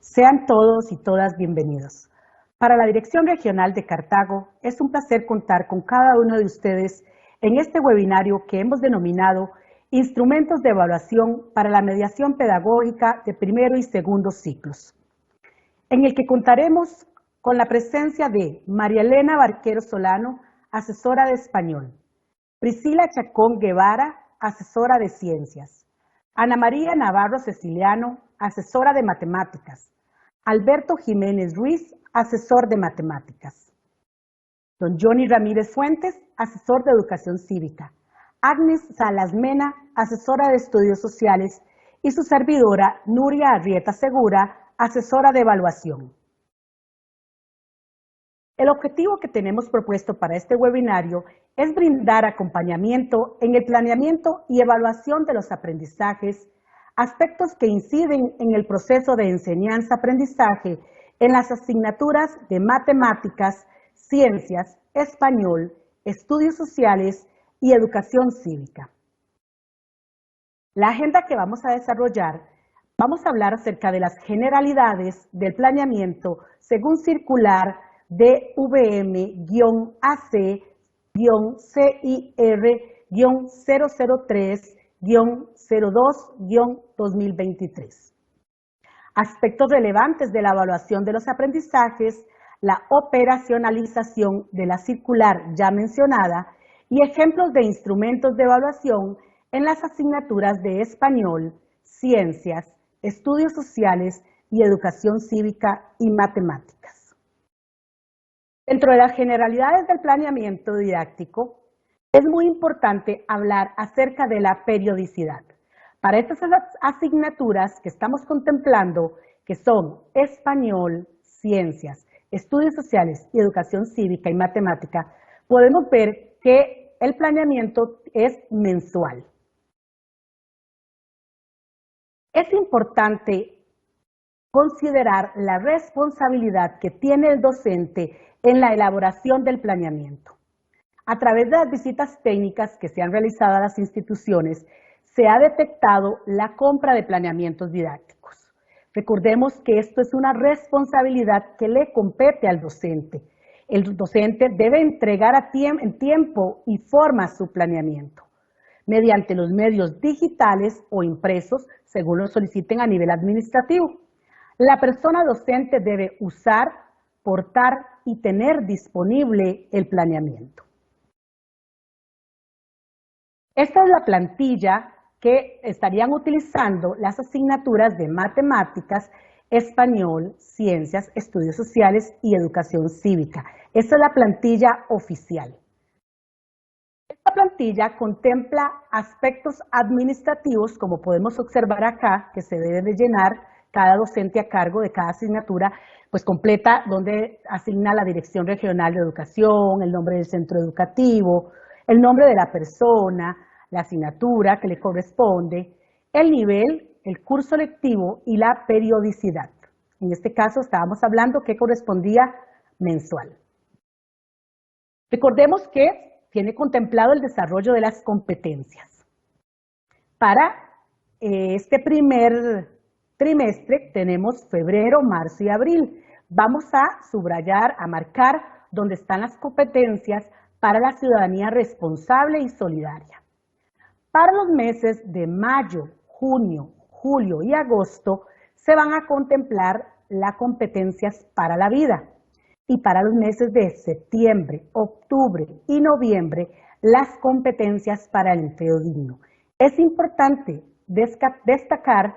Sean todos y todas bienvenidos. Para la Dirección Regional de Cartago, es un placer contar con cada uno de ustedes en este webinario que hemos denominado Instrumentos de Evaluación para la Mediación Pedagógica de Primero y Segundo Ciclos, en el que contaremos con la presencia de María Elena Barquero Solano, asesora de Español, Priscila Chacón Guevara, asesora de Ciencias, Ana María Navarro Ceciliano, asesora de Matemáticas, Alberto Jiménez Ruiz, asesor de Matemáticas, don Johnny Ramírez Fuentes, asesor de Educación Cívica, Agnes Salas Mena, asesora de Estudios Sociales, y su servidora Nuria Arrieta Segura, asesora de Evaluación. El objetivo que tenemos propuesto para este webinario es brindar acompañamiento en el planeamiento y evaluación de los aprendizajes, aspectos que inciden en el proceso de enseñanza-aprendizaje en las asignaturas de Matemáticas, Ciencias, Español, Estudios Sociales y Educación Cívica. La agenda que vamos a desarrollar, vamos a hablar acerca de las generalidades del planeamiento según circular DVM-AC-CIR-003-02-2023. Aspectos relevantes de la evaluación de los aprendizajes, la operacionalización de la circular ya mencionada y ejemplos de instrumentos de evaluación en las asignaturas de Español, Ciencias, Estudios Sociales y Educación Cívica y Matemáticas. Dentro de las generalidades del planeamiento didáctico, es muy importante hablar acerca de la periodicidad. Para estas asignaturas que estamos contemplando, que son Español, Ciencias, Estudios Sociales y Educación Cívica y Matemática, podemos ver que el planeamiento es mensual. Es importante considerar la responsabilidad que tiene el docente en la elaboración del planeamiento. A través de las visitas técnicas que se han realizado a las instituciones, se ha detectado la compra de planeamientos didácticos. Recordemos que esto es una responsabilidad que le compete al docente. El docente debe entregar en tiempo y forma su planeamiento, mediante los medios digitales o impresos, según lo soliciten a nivel administrativo. La persona docente debe usar, portar y tener disponible el planeamiento. Esta es la plantilla que estarían utilizando las asignaturas de Matemáticas, Español, Ciencias, Estudios Sociales y Educación Cívica. Esta es la plantilla oficial. Esta plantilla contempla aspectos administrativos, como podemos observar acá, que se deben de llenar cada docente a cargo de cada asignatura, pues completa donde asigna la Dirección Regional de Educación, el nombre del centro educativo, el nombre de la persona, la asignatura que le corresponde, el nivel, el curso lectivo y la periodicidad. En este caso estábamos hablando que correspondía mensual. Recordemos que tiene contemplado el desarrollo de las competencias. Para este primer trimestre tenemos febrero, marzo y abril. Vamos a subrayar, a marcar dónde están las competencias para la ciudadanía responsable y solidaria. Para los meses de mayo, junio, julio y agosto se van a contemplar las competencias para la vida. Y para los meses de septiembre, octubre y noviembre, las competencias para el empleo digno. Es importante destacar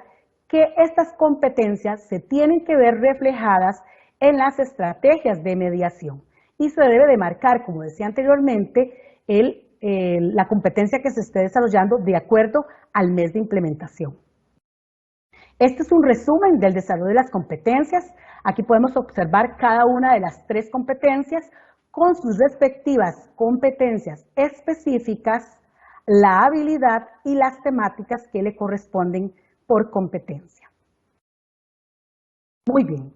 que estas competencias se tienen que ver reflejadas en las estrategias de mediación y se debe de marcar, como decía anteriormente, la competencia que se esté desarrollando de acuerdo al mes de implementación. Este es un resumen del desarrollo de las competencias. Aquí podemos observar cada una de las tres competencias con sus respectivas competencias específicas, la habilidad y las temáticas que le corresponden por competencia. Muy bien.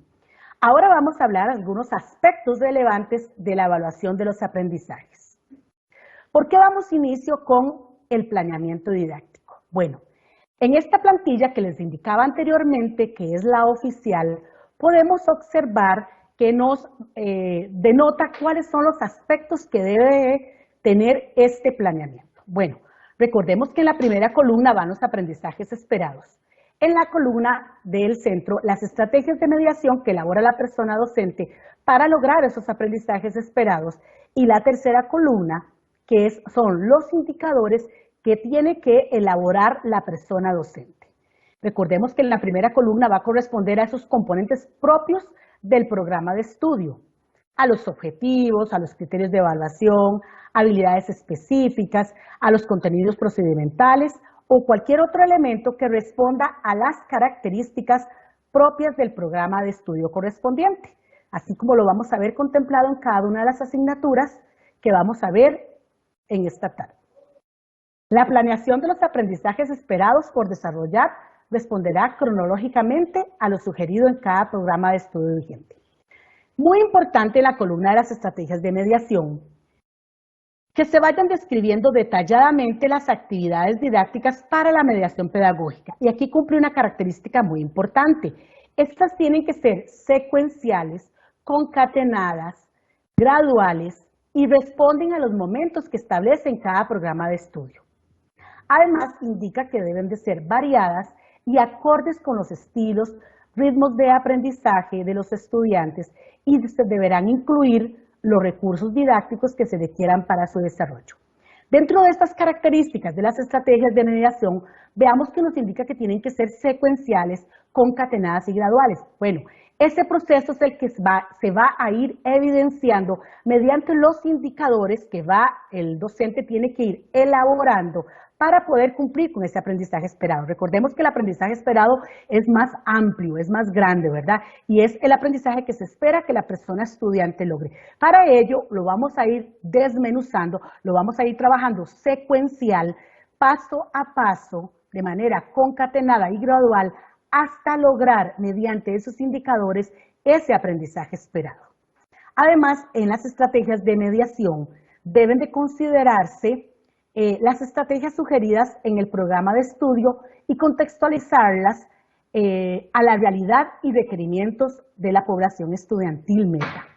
Ahora vamos a hablar de algunos aspectos relevantes de la evaluación de los aprendizajes. ¿Por qué damos inicio con el planeamiento didáctico? Bueno, en esta plantilla que les indicaba anteriormente, que es la oficial, podemos observar que nos denota cuáles son los aspectos que debe tener este planeamiento. Bueno, recordemos que en la primera columna van los aprendizajes esperados. En la columna del centro, las estrategias de mediación que elabora la persona docente para lograr esos aprendizajes esperados. Y la tercera columna, que son los indicadores que tiene que elaborar la persona docente. Recordemos que en la primera columna va a corresponder a esos componentes propios del programa de estudio, a los objetivos, a los criterios de evaluación, habilidades específicas, a los contenidos procedimentales o cualquier otro elemento que responda a las características propias del programa de estudio correspondiente, así como lo vamos a ver contemplado en cada una de las asignaturas que vamos a ver en esta tarde. La planeación de los aprendizajes esperados por desarrollar responderá cronológicamente a lo sugerido en cada programa de estudio vigente. Muy importante en la columna de las estrategias de mediación, que se vayan describiendo detalladamente las actividades didácticas para la mediación pedagógica. Y aquí cumple una característica muy importante. Estas tienen que ser secuenciales, concatenadas, graduales y responden a los momentos que establece en cada programa de estudio. Además, indica que deben de ser variadas y acordes con los estilos, ritmos de aprendizaje de los estudiantes y se deberán incluir los recursos didácticos que se requieran para su desarrollo. Dentro de estas características de las estrategias de mediación, veamos que nos indica que tienen que ser secuenciales, concatenadas y graduales. Bueno, ese proceso es el que se va a ir evidenciando mediante los indicadores que el docente tiene que ir elaborando para poder cumplir con ese aprendizaje esperado. Recordemos que el aprendizaje esperado es más amplio, es más grande, ¿verdad? Y es el aprendizaje que se espera que la persona estudiante logre. Para ello, lo vamos a ir desmenuzando, lo vamos a ir trabajando secuencial, paso a paso, de manera concatenada y gradual, hasta lograr, mediante esos indicadores, ese aprendizaje esperado. Además, en las estrategias de mediación deben de considerarse las estrategias sugeridas en el programa de estudio y contextualizarlas a la realidad y requerimientos de la población estudiantil meta.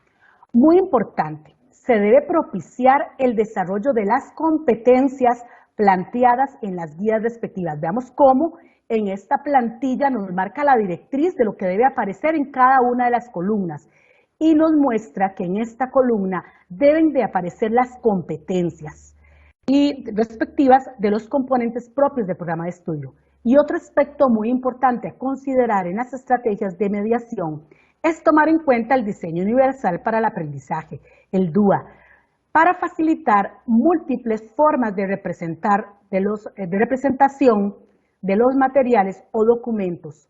Muy importante, se debe propiciar el desarrollo de las competencias planteadas en las guías respectivas. Veamos cómo en esta plantilla nos marca la directriz de lo que debe aparecer en cada una de las columnas y nos muestra que en esta columna deben de aparecer las competencias y respectivas de los componentes propios del programa de estudio. Y otro aspecto muy importante a considerar en las estrategias de mediación es tomar en cuenta el diseño universal para el aprendizaje, el DUA, para facilitar múltiples formas de representación de los materiales o documentos,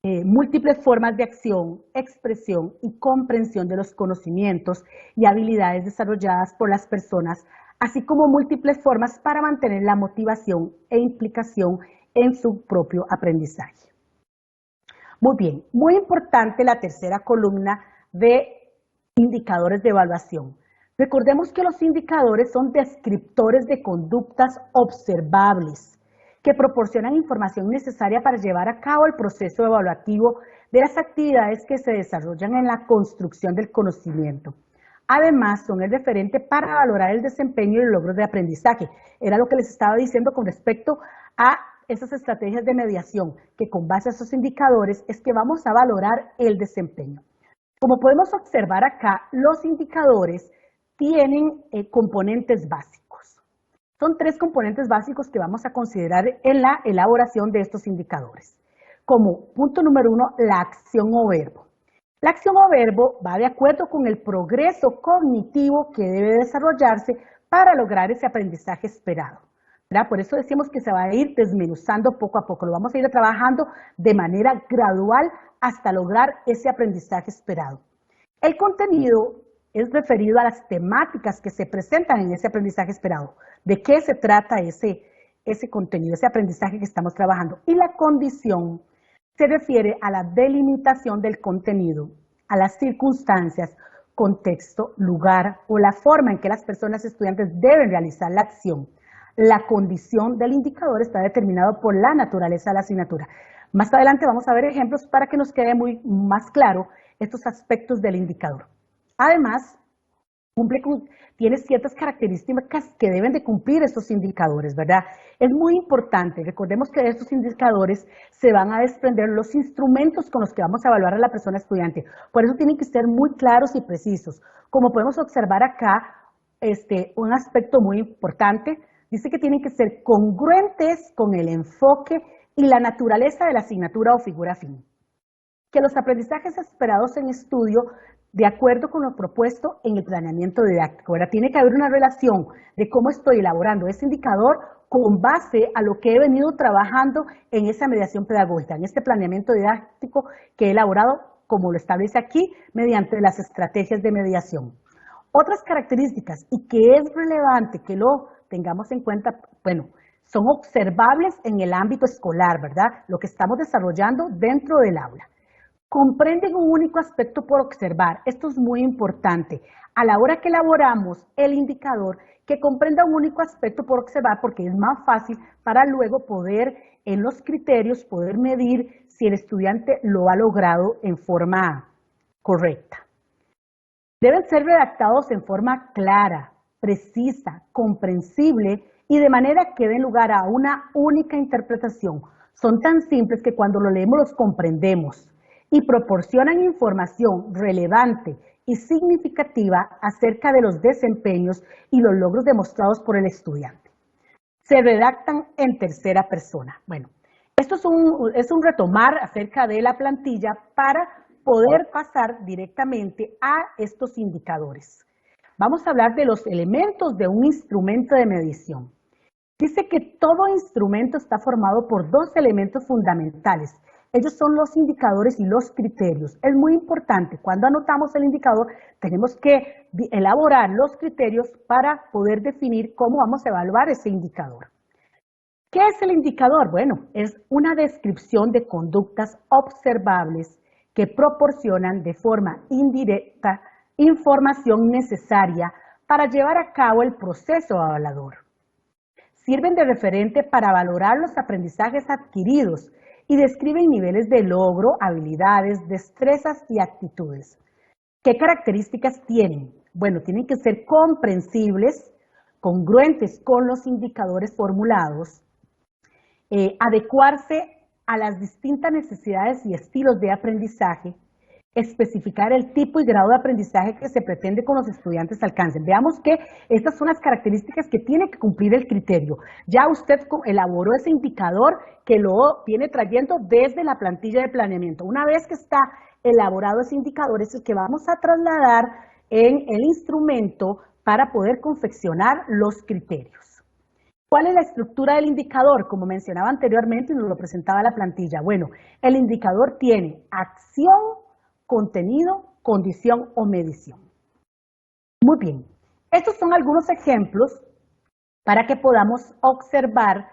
múltiples formas de acción, expresión y comprensión de los conocimientos y habilidades desarrolladas por las personas, así como múltiples formas para mantener la motivación e implicación en su propio aprendizaje. Muy bien, muy importante la tercera columna de indicadores de evaluación. Recordemos que los indicadores son descriptores de conductas observables que proporcionan información necesaria para llevar a cabo el proceso evaluativo de las actividades que se desarrollan en la construcción del conocimiento. Además, son el referente para valorar el desempeño y los logros de aprendizaje. Era lo que les estaba diciendo con respecto a esas estrategias de mediación, que con base a esos indicadores es que vamos a valorar el desempeño. Como podemos observar acá, los indicadores tienen componentes básicos. Son 3 componentes básicos que vamos a considerar en la elaboración de estos indicadores. Como punto número 1, la acción o verbo. La acción o verbo va de acuerdo con el progreso cognitivo que debe desarrollarse para lograr ese aprendizaje esperado, ¿verdad? Por eso decimos que se va a ir desmenuzando poco a poco, lo vamos a ir trabajando de manera gradual hasta lograr ese aprendizaje esperado. El contenido es referido a las temáticas que se presentan en ese aprendizaje esperado. ¿De qué se trata ese contenido, ese aprendizaje que estamos trabajando? Y la condición se refiere a la delimitación del contenido, a las circunstancias, contexto, lugar o la forma en que las personas estudiantes deben realizar la acción. La condición del indicador está determinado por la naturaleza de la asignatura. Más adelante vamos a ver ejemplos para que nos quede más claro estos aspectos del indicador. Además, tiene ciertas características que deben de cumplir estos indicadores, ¿verdad? Es muy importante, recordemos que de estos indicadores se van a desprender los instrumentos con los que vamos a evaluar a la persona estudiante. Por eso tienen que ser muy claros y precisos. Como podemos observar acá, un aspecto muy importante, dice que tienen que ser congruentes con el enfoque y la naturaleza de la asignatura o figura fin. Que los aprendizajes esperados en estudio de acuerdo con lo propuesto en el planeamiento didáctico. Ahora tiene que haber una relación de cómo estoy elaborando ese indicador con base a lo que he venido trabajando en esa mediación pedagógica, en este planeamiento didáctico que he elaborado, como lo establece aquí, mediante las estrategias de mediación. Otras características, y que es relevante que lo tengamos en cuenta, bueno, son observables en el ámbito escolar, ¿verdad? Lo que estamos desarrollando dentro del aula. Comprenden un único aspecto por observar. Esto es muy importante. A la hora que elaboramos el indicador, que comprenda un único aspecto por observar, porque es más fácil para luego poder, en los criterios, poder medir si el estudiante lo ha logrado en forma correcta. Deben ser redactados en forma clara, precisa, comprensible y de manera que den lugar a una única interpretación. Son tan simples que cuando lo leemos los comprendemos y proporcionan información relevante y significativa acerca de los desempeños y los logros demostrados por el estudiante. Se redactan en tercera persona. Bueno, esto es un retomar acerca de la plantilla para poder pasar directamente a estos indicadores. Vamos a hablar de los elementos de un instrumento de medición. Dice que todo instrumento está formado por dos elementos fundamentales. Ellos son los indicadores y los criterios. Es muy importante, cuando anotamos el indicador, tenemos que elaborar los criterios para poder definir cómo vamos a evaluar ese indicador. ¿Qué es el indicador? Bueno, es una descripción de conductas observables que proporcionan de forma indirecta información necesaria para llevar a cabo el proceso evaluador. Sirven de referente para valorar los aprendizajes adquiridos y describen niveles de logro, habilidades, destrezas y actitudes. ¿Qué características tienen? Bueno, tienen que ser comprensibles, congruentes con los indicadores formulados, adecuarse a las distintas necesidades y estilos de aprendizaje, especificar el tipo y grado de aprendizaje que se pretende con los estudiantes alcancen. Veamos que estas son las características que tiene que cumplir el criterio. Ya usted elaboró ese indicador que lo viene trayendo desde la plantilla de planeamiento. Una vez que está elaborado ese indicador, es el que vamos a trasladar en el instrumento para poder confeccionar los criterios. ¿Cuál es la estructura del indicador? Como mencionaba anteriormente y nos lo presentaba la plantilla. Bueno, el indicador tiene acción, contenido, condición o medición. Muy bien, estos son algunos ejemplos para que podamos observar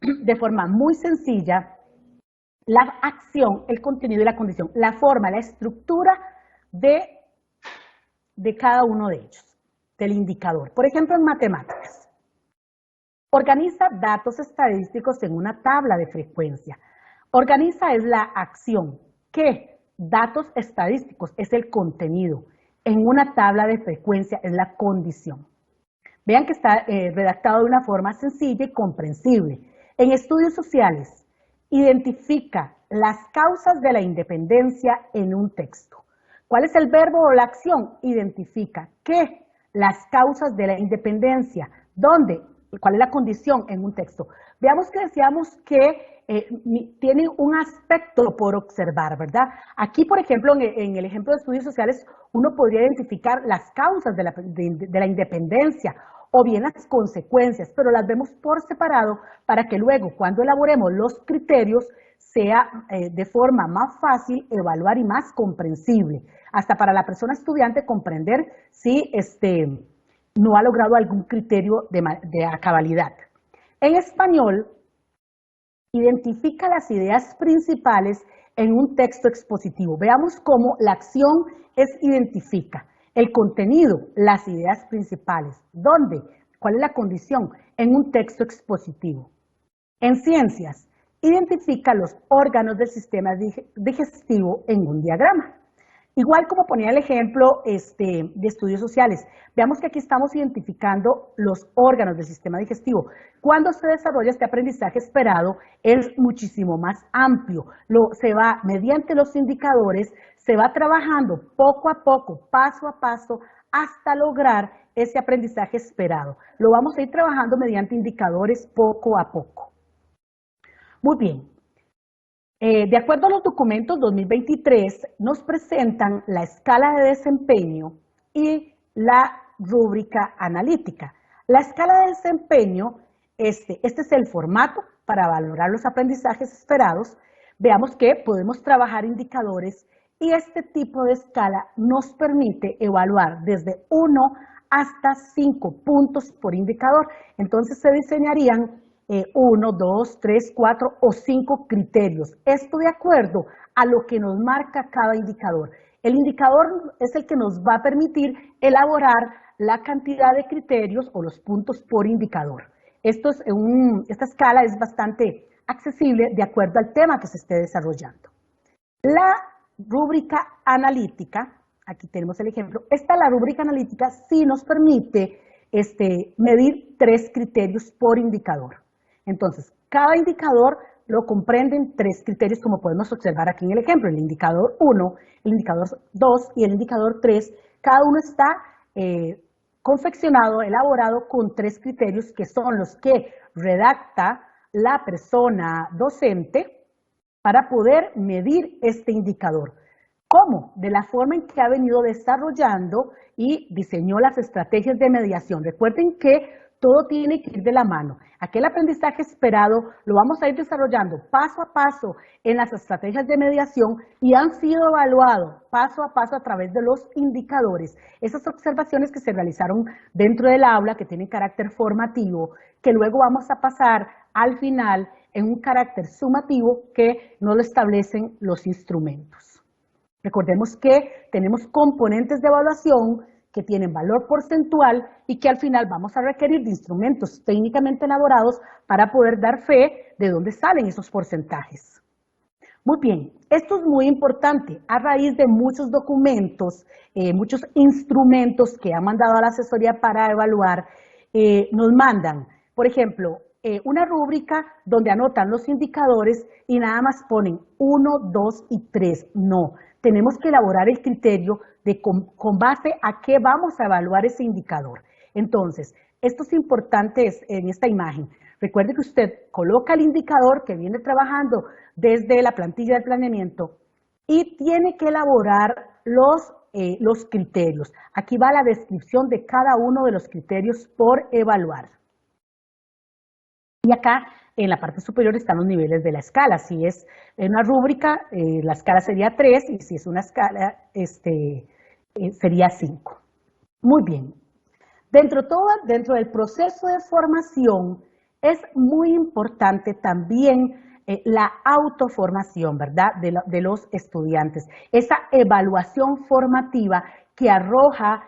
de forma muy sencilla la acción, el contenido y la condición, la forma, la estructura de cada uno de ellos, del indicador. Por ejemplo, en matemáticas. Organiza datos estadísticos en una tabla de frecuencia. Organiza es la acción. ¿Qué? Datos estadísticos es el contenido. En una tabla de frecuencia es la condición. Vean que está redactado de una forma sencilla y comprensible. En estudios sociales, identifica las causas de la independencia en un texto. ¿Cuál es el verbo o la acción? Identifica. ¿Qué? Las causas de la independencia. ¿Dónde? ¿Cuál es la condición en un texto? Veamos que decíamos que tiene un aspecto por observar, ¿verdad? Aquí, por ejemplo, en el ejemplo de estudios sociales, uno podría identificar las causas de la independencia o bien las consecuencias, pero las vemos por separado para que luego, cuando elaboremos los criterios, sea de forma más fácil evaluar y más comprensible, hasta para la persona estudiante comprender si no ha logrado algún criterio de cabalidad. En español, identifica las ideas principales en un texto expositivo. Veamos cómo la acción es identifica. El contenido, las ideas principales. ¿Dónde? ¿Cuál es la condición? En un texto expositivo. En ciencias, Identifica los órganos del sistema digestivo en un diagrama. Igual como ponía el ejemplo de estudios sociales, veamos que aquí estamos identificando los órganos del sistema digestivo. Cuando se desarrolla este aprendizaje esperado es muchísimo más amplio. Se va mediante los indicadores, se va trabajando poco a poco, paso a paso, hasta lograr ese aprendizaje esperado. Lo vamos a ir trabajando mediante indicadores poco a poco. Muy bien. De acuerdo a los documentos 2023, nos presentan la escala de desempeño y la rúbrica analítica. La escala de desempeño, este es el formato para valorar los aprendizajes esperados. Veamos que podemos trabajar indicadores y este tipo de escala nos permite evaluar desde 1 hasta 5 puntos por indicador. Entonces se diseñarían 1, 2, 3, 4 o 5 criterios. Esto de acuerdo a lo que nos marca cada indicador. El indicador es el que nos va a permitir elaborar la cantidad de criterios o los puntos por indicador. Esta escala es bastante accesible de acuerdo al tema que se esté desarrollando. La rúbrica analítica, aquí tenemos el ejemplo, la rúbrica analítica sí nos permite medir 3 criterios por indicador. Entonces, cada indicador lo comprenden 3 criterios, como podemos observar aquí en el ejemplo. El indicador 1, el indicador 2 y el indicador 3, cada uno está confeccionado, elaborado con 3 criterios que son los que redacta la persona docente para poder medir este indicador. ¿Cómo? De la forma en que ha venido desarrollando y diseñó las estrategias de mediación. Recuerden que todo tiene que ir de la mano. Aquel aprendizaje esperado lo vamos a ir desarrollando paso a paso en las estrategias de mediación y han sido evaluados paso a paso a través de los indicadores. Esas observaciones que se realizaron dentro del aula, que tienen carácter formativo, que luego vamos a pasar al final en un carácter sumativo que no lo establecen los instrumentos. Recordemos que tenemos componentes de evaluación que tienen valor porcentual y que al final vamos a requerir de instrumentos técnicamente elaborados para poder dar fe de dónde salen esos porcentajes. Muy bien, esto es muy importante a raíz de muchos documentos, muchos instrumentos que ha mandado a la asesoría para evaluar, nos mandan, por ejemplo, una rúbrica donde anotan los indicadores y nada más ponen 1, 2 y 3. No, tenemos que elaborar el criterio de con base a qué vamos a evaluar ese indicador. Entonces, esto es importante en esta imagen. Recuerde que usted coloca el indicador que viene trabajando desde la plantilla de planeamiento y tiene que elaborar los criterios. Aquí va la descripción de cada uno de los criterios por evaluar. Y acá en la parte superior están los niveles de la escala. Si es una rúbrica, la escala sería 3 y si es una escala, sería 5. Muy bien. Dentro del proceso de formación es muy importante también la autoformación, ¿verdad?, de los estudiantes. Esa evaluación formativa que arroja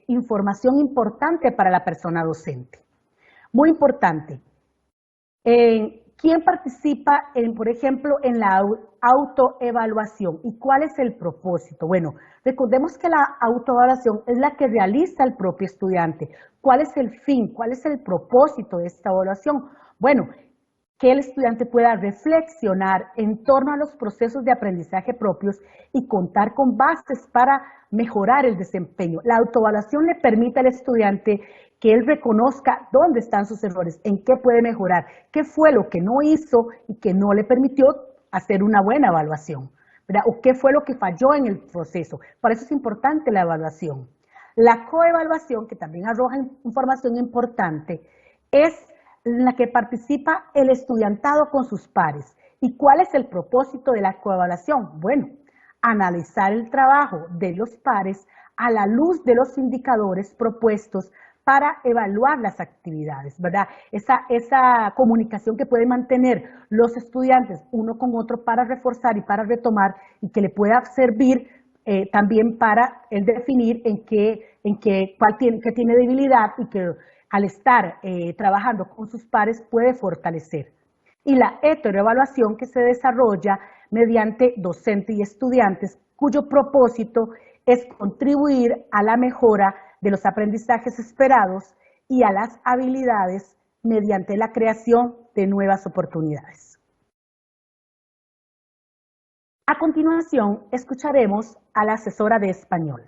información importante para la persona docente. Muy importante. ¿Quién participa, por ejemplo, en la autoevaluación? ¿Y cuál es el propósito? Bueno, recordemos que la autoevaluación es la que realiza el propio estudiante. ¿Cuál es el fin? ¿Cuál es el propósito de esta evaluación? Bueno, que el estudiante pueda reflexionar en torno a los procesos de aprendizaje propios y contar con bases para mejorar el desempeño. La autoevaluación le permite al estudiante que él reconozca dónde están sus errores, en qué puede mejorar, qué fue lo que no hizo y que no le permitió hacer una buena evaluación, ¿verdad? O qué fue lo que falló en el proceso. Por eso es importante la evaluación. La coevaluación, que también arroja información importante, es en la que participa el estudiantado con sus pares. ¿Y cuál es el propósito de la coevaluación? Bueno, analizar el trabajo de los pares a la luz de los indicadores propuestos para evaluar las actividades, ¿verdad? Esa comunicación que pueden mantener los estudiantes uno con otro para reforzar y para retomar y que le pueda servir también para el definir cuál tiene debilidad y que al estar trabajando con sus pares puede fortalecer. y la heteroevaluación que se desarrolla mediante docente y estudiantes, cuyo propósito es contribuir a la mejora de los aprendizajes esperados y a las habilidades mediante la creación de nuevas oportunidades. A continuación, escucharemos a la asesora de español.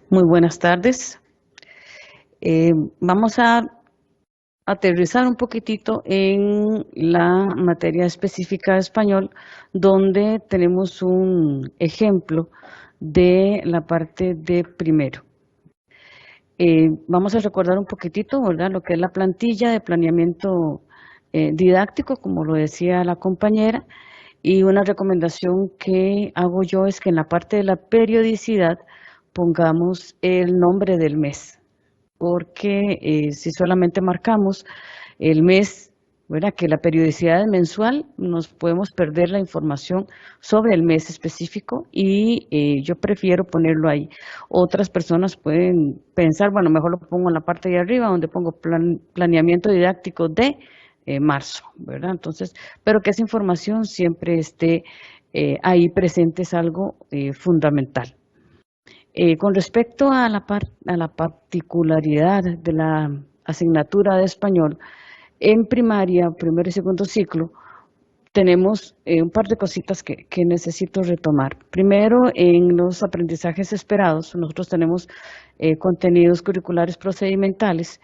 Muy buenas tardes. Vamos a aterrizar un poquitito en la materia específica de español, donde tenemos un ejemplo de la parte de primero. Vamos a recordar un poquitito, ¿verdad?, lo que es la plantilla de planeamiento didáctico, como lo decía la compañera, y una recomendación que hago yo es que en la parte de la periodicidad pongamos el nombre del mes, porque si solamente marcamos el mes, ¿verdad?, que la periodicidad es mensual, nos podemos perder la información sobre el mes específico y yo prefiero ponerlo ahí. Otras personas pueden pensar, bueno, mejor lo pongo en la parte de arriba donde pongo planeamiento didáctico de marzo, ¿verdad? Entonces, pero que esa información siempre esté ahí presente es algo fundamental. Con respecto a la particularidad de la asignatura de español, en primaria, primero y segundo ciclo, tenemos un par de cositas que necesito retomar. Primero, en los aprendizajes esperados, nosotros tenemos contenidos curriculares procedimentales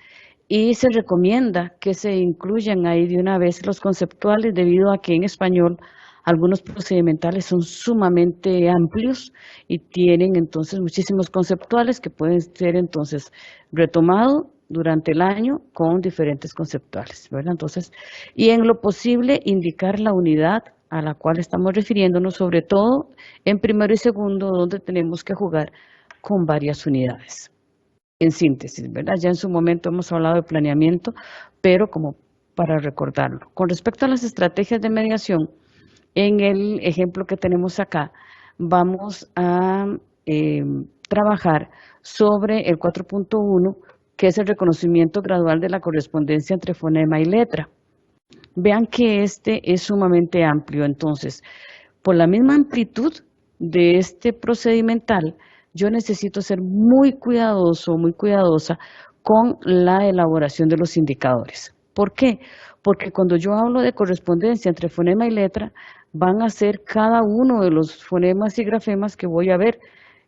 y se recomienda que se incluyan ahí de una vez los conceptuales debido a que en español algunos procedimentales son sumamente amplios y tienen entonces muchísimos conceptuales que pueden ser entonces retomados durante el año con diferentes conceptuales, ¿verdad? Entonces, y en lo posible indicar la unidad a la cual estamos refiriéndonos, sobre todo en primero y segundo, donde tenemos que jugar con varias unidades. En síntesis, ¿verdad? Ya en su momento hemos hablado de planeamiento, pero como para recordarlo. Con respecto a las estrategias de mediación, en el ejemplo que tenemos acá, vamos a trabajar sobre el 4.1, que es el reconocimiento gradual de la correspondencia entre fonema y letra. Vean que este es sumamente amplio, entonces, por la misma amplitud de este procedimental, yo necesito ser muy cuidadoso, muy cuidadosa con la elaboración de los indicadores. ¿Por qué? Porque cuando yo hablo de correspondencia entre fonema y letra, van a ser cada uno de los fonemas y grafemas que voy a ver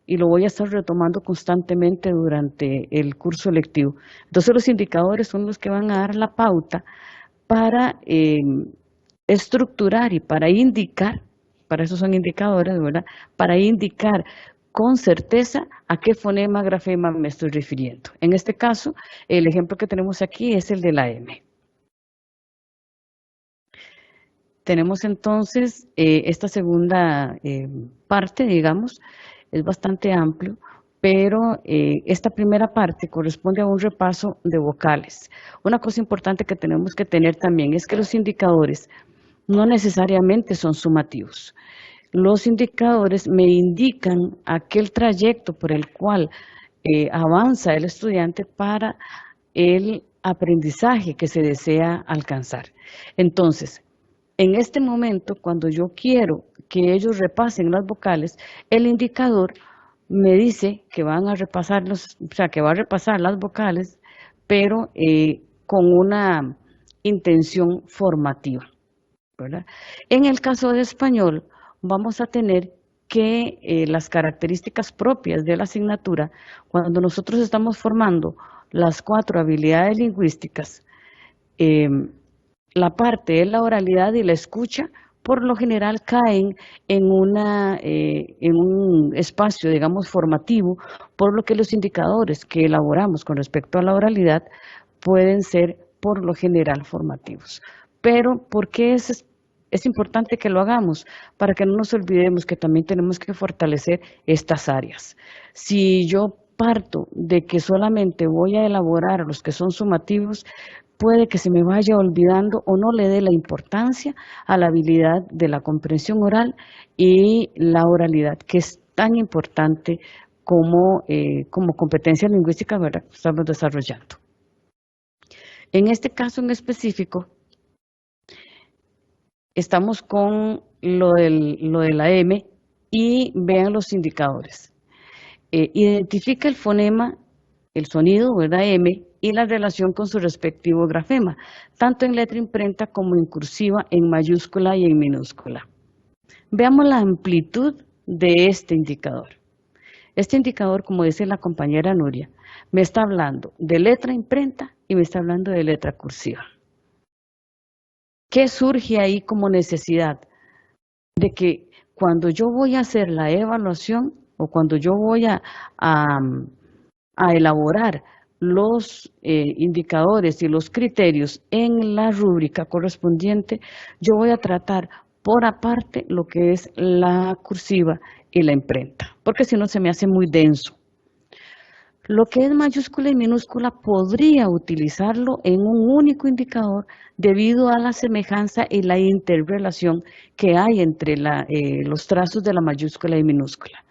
y lo voy a estar retomando constantemente durante el curso lectivo. Entonces los indicadores son los que van a dar la pauta para estructurar y para indicar, para eso son indicadores, ¿verdad?, para indicar con certeza a qué fonema, grafema me estoy refiriendo. En este caso, el ejemplo que tenemos aquí es el de la M. Tenemos entonces esta segunda parte, digamos, es bastante amplio, pero esta primera parte corresponde a un repaso de vocales. Una cosa importante que tenemos que tener también es que los indicadores no necesariamente son sumativos. Los indicadores me indican aquel trayecto por el cual avanza el estudiante para el aprendizaje que se desea alcanzar. Entonces, en este momento, cuando yo quiero que ellos repasen las vocales, el indicador me dice que van a repasar que va a repasar las vocales, pero con una intención formativa, ¿verdad? En el caso de español, vamos a tener que las características propias de la asignatura, cuando nosotros estamos formando las 4 habilidades lingüísticas, la parte de la oralidad y la escucha, por lo general caen en un espacio, digamos, formativo, por lo que los indicadores que elaboramos con respecto a la oralidad pueden ser, por lo general, formativos. Pero, ¿por qué es importante que lo hagamos? Para que no nos olvidemos que también tenemos que fortalecer estas áreas. Si yo parto de que solamente voy a elaborar los que son sumativos, puede que se me vaya olvidando o no le dé la importancia a la habilidad de la comprensión oral y la oralidad, que es tan importante como competencia lingüística, ¿verdad?, que estamos desarrollando. En este caso en específico, estamos con lo de la M y vean los indicadores. Identifica el fonema, el sonido, ¿verdad? M, y la relación con su respectivo grafema, tanto en letra imprenta como en cursiva, en mayúscula y en minúscula. Veamos la amplitud de este indicador. Este indicador, como dice la compañera Nuria, me está hablando de letra imprenta y me está hablando de letra cursiva. ¿Qué surge ahí como necesidad? De que cuando yo voy a hacer la evaluación o cuando yo voy a elaborar los indicadores y los criterios en la rúbrica correspondiente, yo voy a tratar por aparte lo que es la cursiva y la imprenta, porque si no se me hace muy denso. Lo que es mayúscula y minúscula podría utilizarlo en un único indicador debido a la semejanza y la interrelación que hay entre los trazos de la mayúscula y minúscula.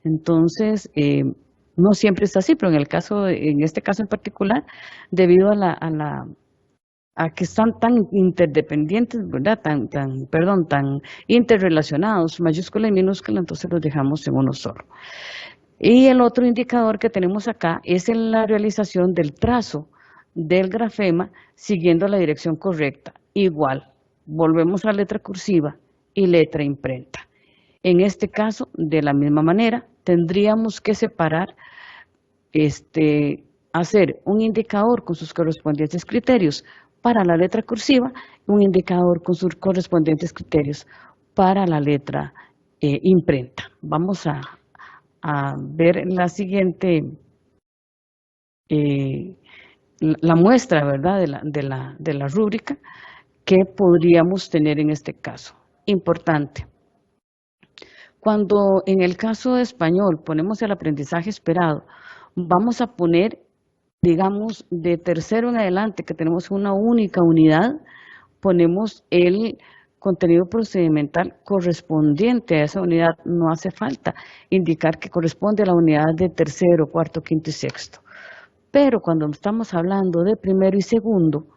Entonces, no siempre es así, pero en este caso en particular, debido a que están tan interdependientes, ¿verdad? Tan interrelacionados, mayúscula y minúscula, entonces los dejamos en uno solo. Y el otro indicador que tenemos acá es en la realización del trazo del grafema siguiendo la dirección correcta. Igual, volvemos a letra cursiva y letra imprenta. En este caso, de la misma manera, tendríamos que separar, hacer un indicador con sus correspondientes criterios para la letra cursiva y un indicador con sus correspondientes criterios para la letra imprenta. Vamos a ver la siguiente, la muestra, ¿verdad?, de la rúbrica que podríamos tener en este caso. Importante. Cuando en el caso de español ponemos el aprendizaje esperado, vamos a poner, digamos, de tercero en adelante, que tenemos una única unidad, ponemos el contenido procedimental correspondiente a esa unidad. No hace falta indicar que corresponde a la unidad de tercero, cuarto, quinto y sexto. Pero cuando estamos hablando de primero y segundo,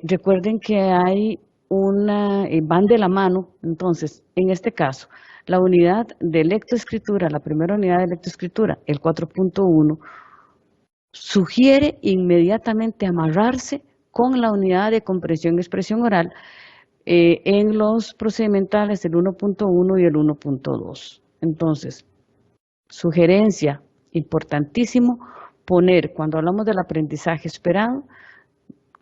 recuerden que hay van de la mano. Entonces, en este caso, la unidad de lectoescritura, la primera unidad de lectoescritura, el 4.1, sugiere inmediatamente amarrarse con la unidad de comprensión y expresión oral en los procedimentales, el 1.1 y el 1.2. Entonces, sugerencia, importantísimo, poner, cuando hablamos del aprendizaje esperado,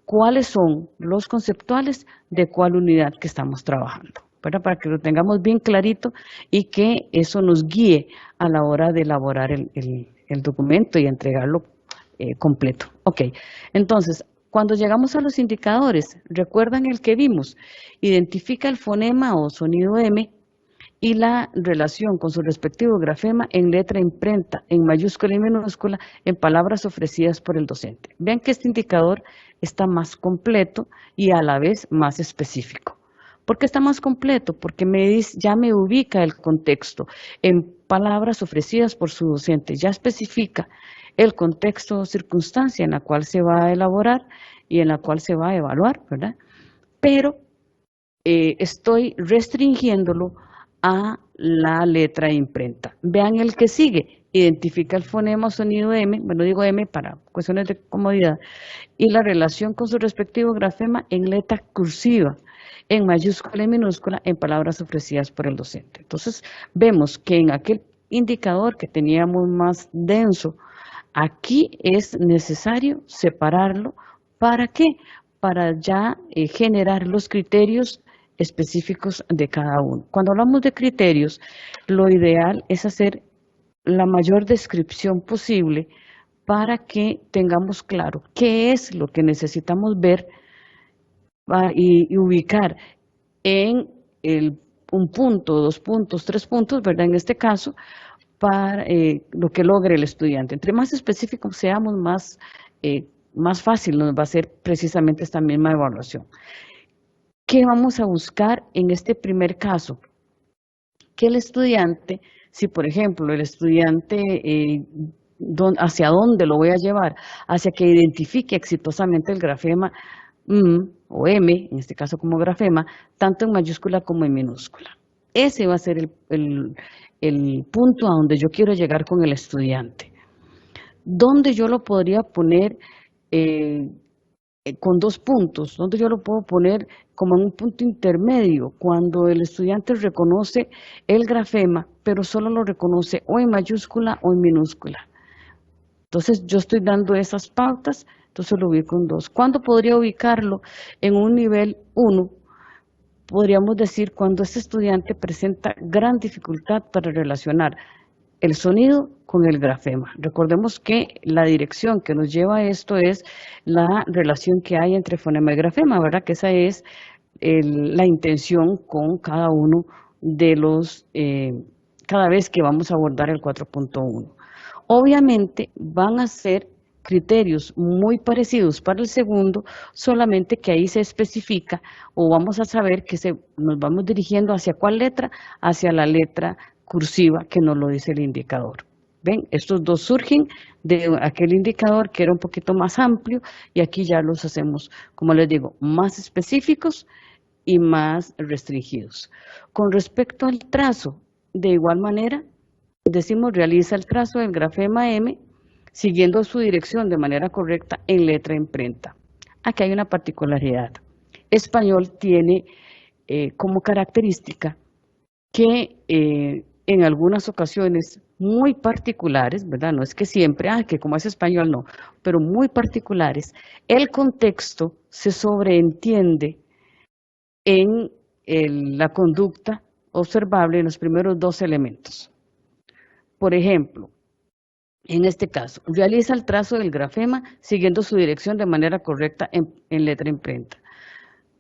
cuáles son los conceptuales de cuál unidad que estamos trabajando, ¿verdad? Para que lo tengamos bien clarito y que eso nos guíe a la hora de elaborar el documento y entregarlo completo. Ok, entonces, cuando llegamos a los indicadores, recuerdan el que vimos, identifica el fonema o sonido M y la relación con su respectivo grafema en letra imprenta, en mayúscula y minúscula, en palabras ofrecidas por el docente. Vean que este indicador está más completo y a la vez más específico. ¿Por qué está más completo? Porque ya me ubica el contexto en palabras ofrecidas por su docente, ya especifica el contexto o circunstancia en la cual se va a elaborar y en la cual se va a evaluar, ¿verdad? Pero estoy restringiéndolo a la letra imprenta. Vean el que sigue, identifica el fonema o sonido M, bueno, digo M para cuestiones de comodidad, y la relación con su respectivo grafema en letra cursiva, en mayúscula y minúscula, en palabras ofrecidas por el docente. Entonces, vemos que en aquel indicador que teníamos más denso, aquí es necesario separarlo. ¿Para qué? Para ya generar los criterios específicos de cada uno. Cuando hablamos de criterios, lo ideal es hacer la mayor descripción posible para que tengamos claro qué es lo que necesitamos ver y ubicar en un punto, 2 puntos, 3 puntos, ¿verdad? En este caso, para lo que logre el estudiante. Entre más específicos seamos, más fácil nos va a ser precisamente esta misma evaluación. ¿Qué vamos a buscar en este primer caso? Que el estudiante, si por ejemplo el estudiante hacia dónde lo voy a llevar, hacia que identifique exitosamente el grafema o M, en este caso como grafema, tanto en mayúscula como en minúscula. Ese va a ser el punto a donde yo quiero llegar con el estudiante. ¿Dónde yo lo podría poner con 2 puntos? ¿Dónde yo lo puedo poner como en un punto intermedio? Cuando el estudiante reconoce el grafema, pero solo lo reconoce o en mayúscula o en minúscula. Entonces yo estoy dando esas pautas, entonces lo ubico en 2. ¿Cuándo podría ubicarlo? En un nivel 1, podríamos decir cuando este estudiante presenta gran dificultad para relacionar el sonido con el grafema. Recordemos que la dirección que nos lleva a esto es la relación que hay entre fonema y grafema, ¿verdad? Que esa es la intención con cada uno de los, cada vez que vamos a abordar el 4.1. Obviamente van a ser criterios muy parecidos para el segundo, solamente que ahí se especifica o vamos a saber que nos vamos dirigiendo hacia cuál letra, hacia la letra cursiva que nos lo dice el indicador. ¿Ven? Estos 2 surgen de aquel indicador que era un poquito más amplio y aquí ya los hacemos, como les digo, más específicos y más restringidos. Con respecto al trazo, de igual manera, decimos realiza el trazo del grafema M siguiendo su dirección de manera correcta en letra imprenta. Aquí hay una particularidad. Español tiene como característica que en algunas ocasiones muy particulares, ¿verdad? No es que siempre, que como es español no, pero muy particulares, el contexto se sobreentiende en la conducta observable en los primeros 2 elementos. Por ejemplo, en este caso, realiza el trazo del grafema siguiendo su dirección de manera correcta en letra imprenta.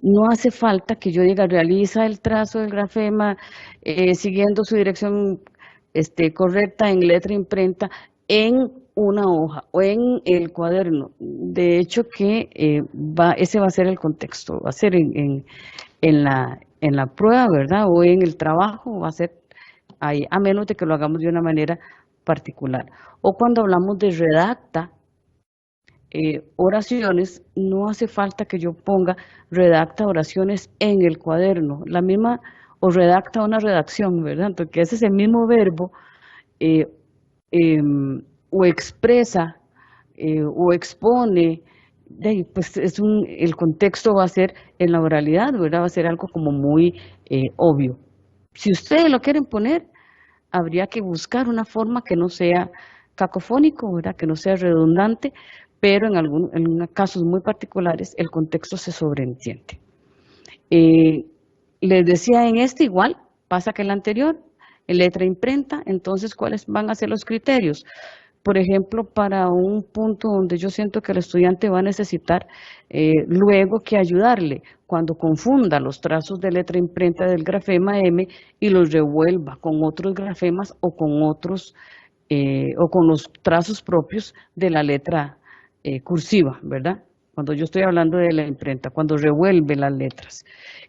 No hace falta que yo diga realiza el trazo del grafema siguiendo su dirección correcta en letra imprenta en una hoja o en el cuaderno. De hecho que ese va a ser el contexto, va a ser en la prueba, ¿verdad? O en el trabajo, va a ser ahí, a menos de que lo hagamos de una manera particular. O cuando hablamos de redacta oraciones, no hace falta que yo ponga redacta oraciones en el cuaderno, la misma, o redacta una redacción, ¿verdad? Porque ese es el mismo verbo, o expresa, o expone, pues el contexto va a ser en la oralidad, ¿verdad? Va a ser algo como muy obvio. Si ustedes lo quieren poner, habría que buscar una forma que no sea cacofónico, ¿verdad? Que no sea redundante, pero en casos muy particulares el contexto se sobreentiende. Les decía en este igual, pasa que el anterior, en letra imprenta, entonces ¿cuáles van a ser los criterios? Por ejemplo, para un punto donde yo siento que el estudiante va a necesitar luego que ayudarle cuando confunda los trazos de letra imprenta del grafema M y los revuelva con otros grafemas o con otros o con los trazos propios de la letra cursiva, ¿verdad? Cuando yo estoy hablando de la imprenta, cuando revuelve las letras.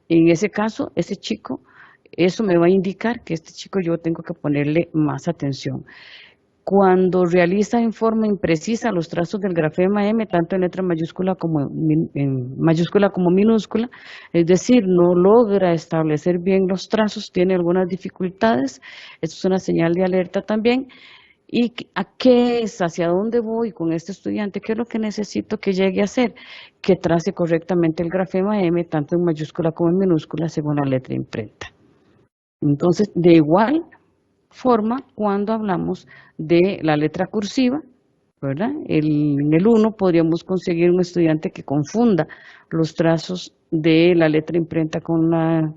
En ese caso, ese chico, eso me va a indicar que este chico yo tengo que ponerle más atención. Cuando realiza en forma imprecisa los trazos del grafema M, tanto en letra mayúscula como en mayúscula como minúscula, es decir, no logra establecer bien los trazos, tiene algunas dificultades, esto es una señal de alerta también. ¿Y a qué es? ¿Hacia dónde voy con este estudiante? ¿Qué es lo que necesito que llegue a hacer? Que trace correctamente el grafema M, tanto en mayúscula como en minúscula, según la letra imprenta. Entonces, de igual forma, cuando hablamos de la letra cursiva, ¿verdad? En el 1 podríamos conseguir un estudiante que confunda los trazos de la letra imprenta con la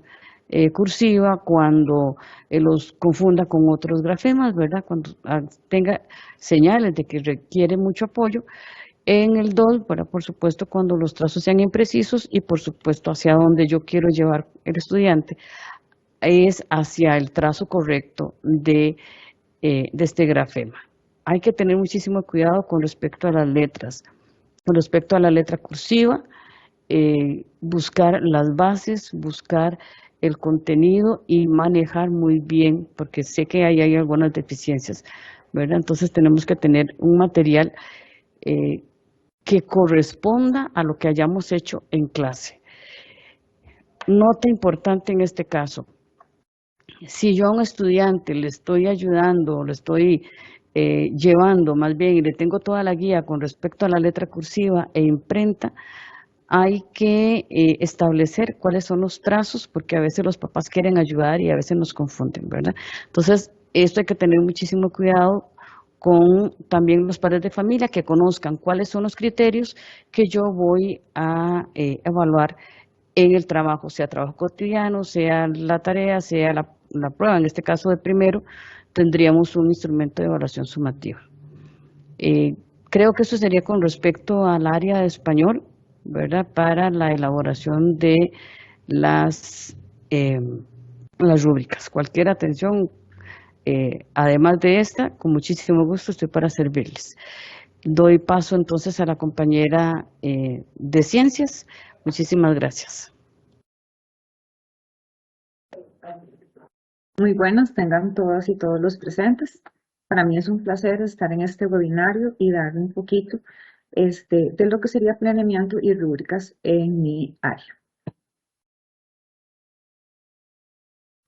cursiva, cuando los confunda con otros grafemas, ¿verdad? Cuando tenga señales de que requiere mucho apoyo. En el 2, ¿verdad? Por supuesto, cuando los trazos sean imprecisos y por supuesto hacia donde yo quiero llevar el estudiante es hacia el trazo correcto de este grafema. Hay que tener muchísimo cuidado con respecto a las letras. Con respecto a la letra cursiva, buscar las bases, buscar el contenido y manejar muy bien, porque sé que ahí hay algunas deficiencias, ¿verdad? Entonces tenemos que tener un material que corresponda a lo que hayamos hecho en clase. Nota importante en este caso, si yo a un estudiante le estoy ayudando, le estoy llevando más bien y le tengo toda la guía con respecto a la letra cursiva e imprenta, hay que establecer cuáles son los trazos, porque a veces los papás quieren ayudar y a veces nos confunden, ¿verdad? Entonces, esto hay que tener muchísimo cuidado con también los padres de familia, que conozcan cuáles son los criterios que yo voy a evaluar en el trabajo, sea trabajo cotidiano, sea la tarea, sea la prueba. En este caso de primero, tendríamos un instrumento de evaluación sumativa. Creo que eso sería con respecto al área de español, ¿verdad? Para la elaboración de las rúbricas. Cualquier atención, además de esta, con muchísimo gusto estoy para servirles. Doy paso entonces a la compañera de ciencias. Muchísimas gracias. Muy buenas, tengan todas y todos los presentes. Para mí es un placer estar en este webinario y dar un poquito de lo que sería planeamiento y rúbricas en mi área.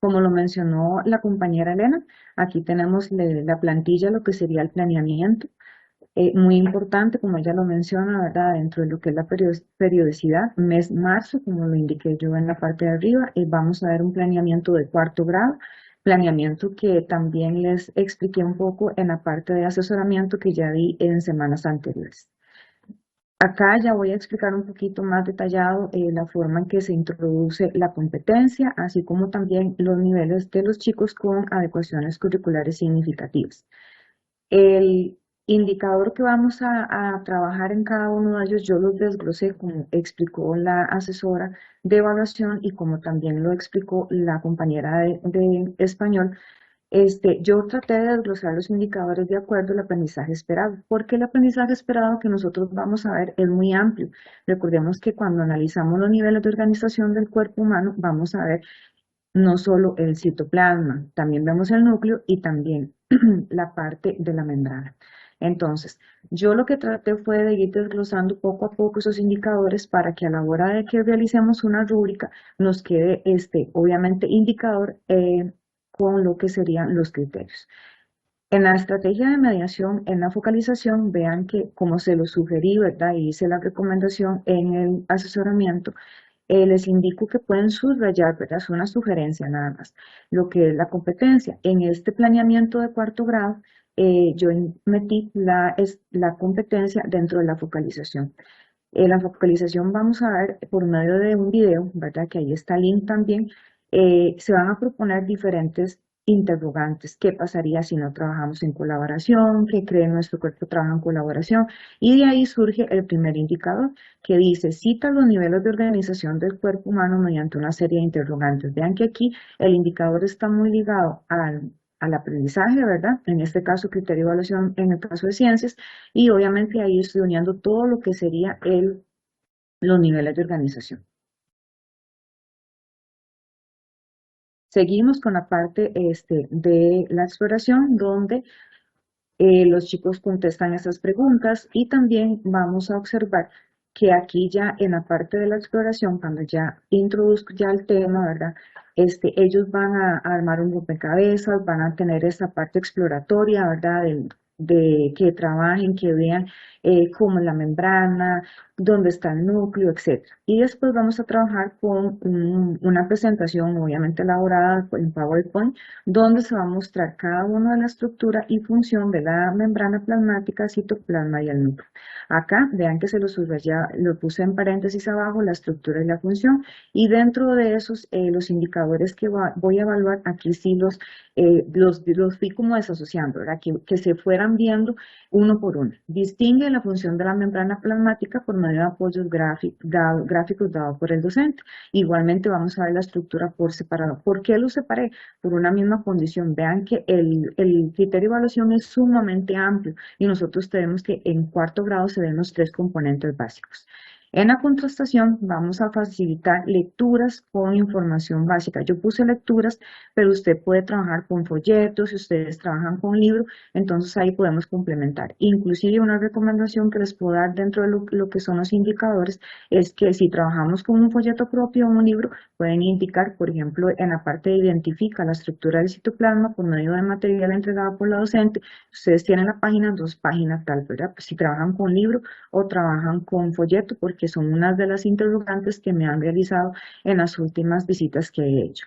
Como lo mencionó la compañera Elena, aquí tenemos la plantilla, lo que sería el planeamiento. Muy importante, como ella lo menciona, ¿verdad? Dentro de lo que es la periodicidad, mes marzo, como lo indiqué yo en la parte de arriba, vamos a ver un planeamiento de cuarto grado, planeamiento que también les expliqué un poco en la parte de asesoramiento que ya di en semanas anteriores. Acá ya voy a explicar un poquito más detallado la forma en que se introduce la competencia, así como también los niveles de los chicos con adecuaciones curriculares significativas. El indicador que vamos a trabajar en cada uno de ellos, yo los desglosé como explicó la asesora de evaluación y como también lo explicó la compañera de español. Yo traté de desglosar los indicadores de acuerdo al aprendizaje esperado, porque el aprendizaje esperado que nosotros vamos a ver es muy amplio. Recordemos que cuando analizamos los niveles de organización del cuerpo humano, vamos a ver no solo el citoplasma, también vemos el núcleo y también la parte de la membrana. Entonces, yo lo que traté fue de ir desglosando poco a poco esos indicadores para que a la hora de que realicemos una rúbrica nos quede obviamente, indicador con lo que serían los criterios. En la estrategia de mediación, en la focalización, vean que como se lo sugerí, ¿verdad? Y hice la recomendación en el asesoramiento, les indico que pueden subrayar, ¿verdad? Es una sugerencia nada más. Lo que es la competencia. En este planeamiento de cuarto grado, yo metí la competencia dentro de la focalización. La focalización vamos a ver por medio de un video, ¿verdad? Que ahí está el link también. Se van a proponer diferentes interrogantes. ¿Qué pasaría si no trabajamos en colaboración? ¿Qué cree nuestro cuerpo trabaja en colaboración? Y de ahí surge el primer indicador que dice, cita los niveles de organización del cuerpo humano mediante una serie de interrogantes. Vean que aquí el indicador está muy ligado al aprendizaje, ¿verdad? En este caso, criterio de evaluación en el caso de ciencias, y obviamente ahí estoy uniendo todo lo que sería los niveles de organización. Seguimos con la parte de la exploración, donde los chicos contestan esas preguntas y también vamos a observar que aquí ya en la parte de la exploración, cuando ya introduzco ya el tema, ¿verdad? Ellos van a armar un rompecabezas, van a tener esa parte exploratoria, ¿verdad? De que trabajen, que vean cómo es la membrana, dónde está el núcleo, etc. Y después vamos a trabajar con una presentación obviamente elaborada en PowerPoint, donde se va a mostrar cada una de la estructura y función de la membrana plasmática, citoplasma y el núcleo. Acá, vean que se lo subrayé, lo puse en paréntesis abajo, la estructura y la función, y dentro de esos, los indicadores que voy a evaluar, aquí sí los fui como desasociando, ¿verdad? Que se fueran viendo uno por uno. Distingue la función de la membrana plasmática por medio de apoyos gráficos dados por el docente. Igualmente vamos a ver la estructura por separado. ¿Por qué lo separé? Por una misma condición. Vean que el criterio de evaluación es sumamente amplio y nosotros tenemos que en cuarto grado se ven los 3 componentes básicos. En la contrastación vamos a facilitar lecturas con información básica. Yo puse lecturas, pero usted puede trabajar con folletos, si ustedes trabajan con libros, entonces ahí podemos complementar. Inclusive una recomendación que les puedo dar dentro de lo que son los indicadores es que si trabajamos con un folleto propio o un libro, pueden indicar, por ejemplo, en la parte de identifica la estructura del citoplasma por medio de material entregado por la docente. Ustedes tienen la página, 2 páginas tal, ¿verdad? Pues si trabajan con libro o trabajan con folleto, porque son unas de las interrogantes que me han realizado en las últimas visitas que he hecho.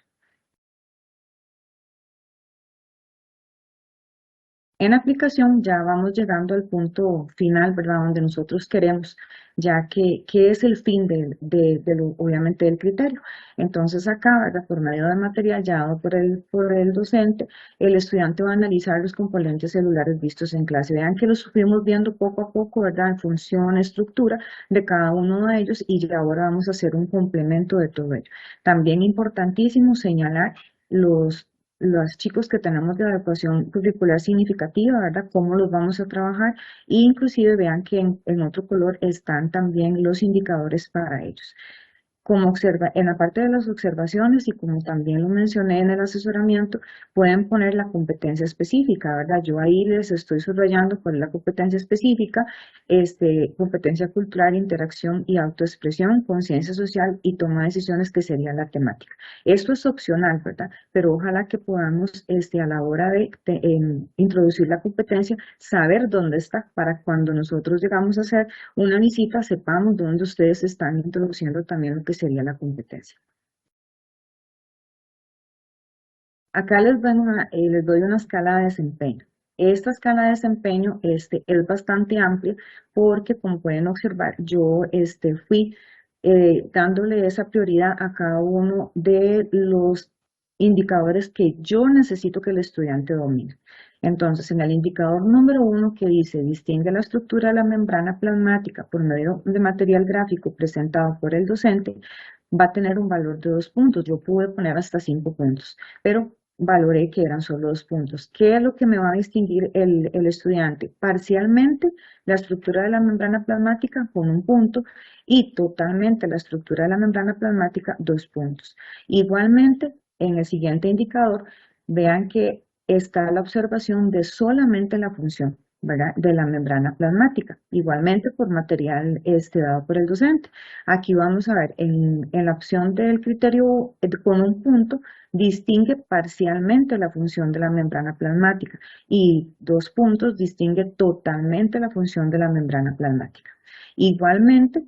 En aplicación ya vamos llegando al punto final, ¿verdad? Donde nosotros queremos, ya que, ¿qué es el fin obviamente del criterio? Entonces acá, ¿verdad? Por medio de material ya dado por el docente, el estudiante va a analizar los componentes celulares vistos en clase. Vean que los fuimos viendo poco a poco, ¿verdad? En función, estructura de cada uno de ellos y ya ahora vamos a hacer un complemento de todo ello. También importantísimo señalar los chicos que tenemos de adecuación curricular significativa, ¿verdad? Cómo los vamos a trabajar. E inclusive vean que en otro color están también los indicadores para ellos. En la parte de las observaciones y como también lo mencioné en el asesoramiento, pueden poner la competencia específica, ¿verdad? Yo ahí les estoy subrayando cuál es la competencia específica, competencia cultural, interacción y autoexpresión, conciencia social y toma de decisiones, que sería la temática. Esto es opcional, ¿verdad? Pero ojalá que podamos, a la hora de introducir la competencia, saber dónde está para cuando nosotros llegamos a hacer una visita, sepamos dónde ustedes están introduciendo también lo que sería la competencia. Acá les doy una escala de desempeño. Esta escala de desempeño es bastante amplia porque, como pueden observar, yo fui dándole esa prioridad a cada uno de los indicadores que yo necesito que el estudiante domine. Entonces, en el indicador número 1 que dice distingue la estructura de la membrana plasmática por medio de material gráfico presentado por el docente, va a tener un valor de 2 puntos. Yo pude poner hasta 5 puntos, pero valoré que eran solo 2 puntos. ¿Qué es lo que me va a distinguir el estudiante? Parcialmente la estructura de la membrana plasmática con 1 punto y totalmente la estructura de la membrana plasmática 2 puntos. Igualmente, en el siguiente indicador, vean que está la observación de solamente la función, ¿verdad? De la membrana plasmática, igualmente por material dado por el docente. Aquí vamos a ver, en la opción del criterio con 1 punto, distingue parcialmente la función de la membrana plasmática y 2 puntos distingue totalmente la función de la membrana plasmática. Igualmente,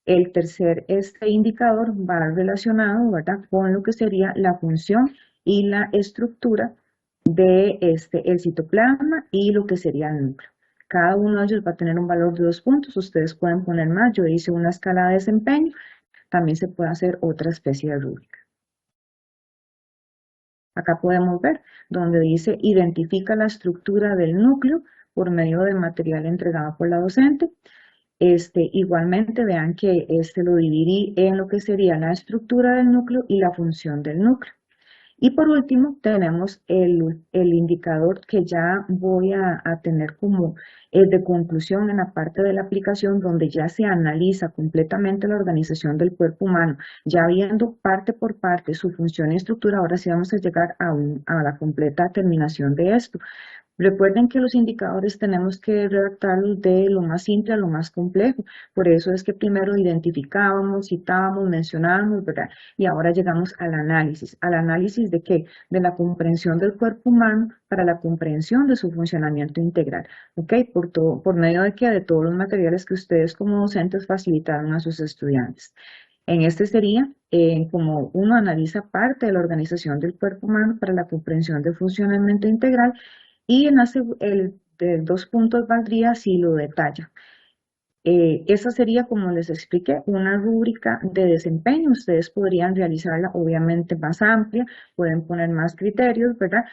el tercer indicador va relacionado, ¿verdad?, con lo que sería la función y la estructura de el citoplasma y lo que sería el núcleo. Cada uno de ellos va a tener un valor de 2 puntos. Ustedes pueden poner más. Yo hice una escala de desempeño. También se puede hacer otra especie de rúbrica. Acá podemos ver donde dice identifica la estructura del núcleo por medio de material entregado por la docente. Igualmente vean que lo dividí en lo que sería la estructura del núcleo y la función del núcleo. Y por último tenemos el indicador que ya voy a tener como de conclusión en la parte de la aplicación, donde ya se analiza completamente la organización del cuerpo humano, ya viendo parte por parte su función y estructura. Ahora sí vamos a llegar a la completa terminación de esto. Recuerden que los indicadores tenemos que redactarlos de lo más simple a lo más complejo. Por eso es que primero identificábamos, citábamos, mencionábamos, ¿verdad? Y ahora llegamos al análisis. ¿Al análisis de qué? De la comprensión del cuerpo humano para la comprensión de su funcionamiento integral. ¿Ok? ¿Por medio de qué? De todos los materiales que ustedes como docentes facilitaron a sus estudiantes. En sería como uno analiza parte de la organización del cuerpo humano para la comprensión del funcionamiento integral, y el de 2 puntos valdría si lo detalla. Esa sería, como les expliqué, una rúbrica de desempeño. Ustedes podrían realizarla obviamente más amplia, pueden poner más criterios, ¿verdad?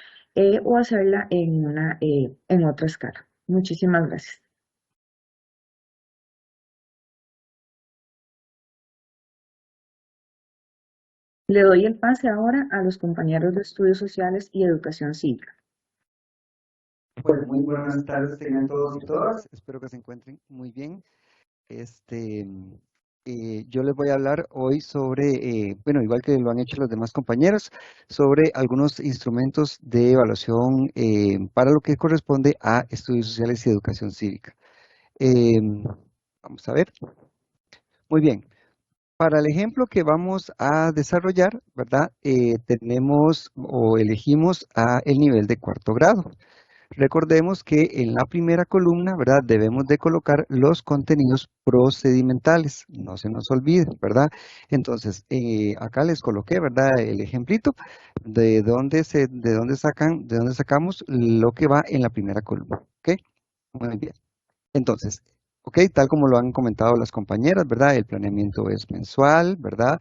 O hacerla en otra escala. Muchísimas gracias. Le doy el pase ahora a los compañeros de Estudios Sociales y Educación Cívica. Pues muy buenas tardes tengan todos y todas. Espero que se encuentren muy bien. Yo les voy a hablar hoy sobre, bueno, igual que lo han hecho los demás compañeros, sobre algunos instrumentos de evaluación para lo que corresponde a estudios sociales y educación cívica. Vamos a ver. Muy bien. Para el ejemplo que vamos a desarrollar, ¿verdad? Tenemos o elegimos el nivel de cuarto grado. Recordemos que en la primera columna, ¿verdad? Debemos de colocar los contenidos procedimentales, no se nos olvide, ¿verdad? Entonces, acá les coloqué, ¿verdad? El ejemplito de dónde sacamos lo que va en la primera columna, ¿ok? Muy bien. Entonces, ok, tal como lo han comentado las compañeras, ¿verdad? El planeamiento es mensual, ¿verdad?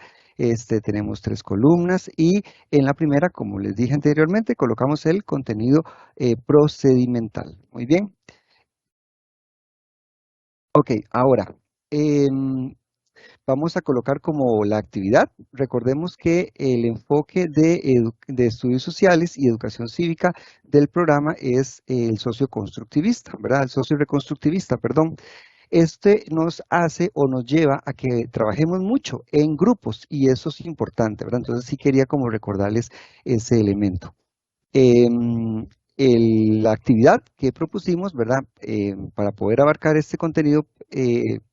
Tenemos 3 columnas y en la primera, como les dije anteriormente, colocamos el contenido procedimental. Muy bien. Ok, ahora, vamos a colocar como la actividad. Recordemos que el enfoque de estudios sociales y educación cívica del programa es el socioconstructivista, ¿verdad? El socio-reconstructivista, perdón. Este nos hace o nos lleva a que trabajemos mucho en grupos y eso es importante, ¿verdad? Entonces sí quería como recordarles ese elemento. La actividad que propusimos, ¿verdad? Para poder abarcar este contenido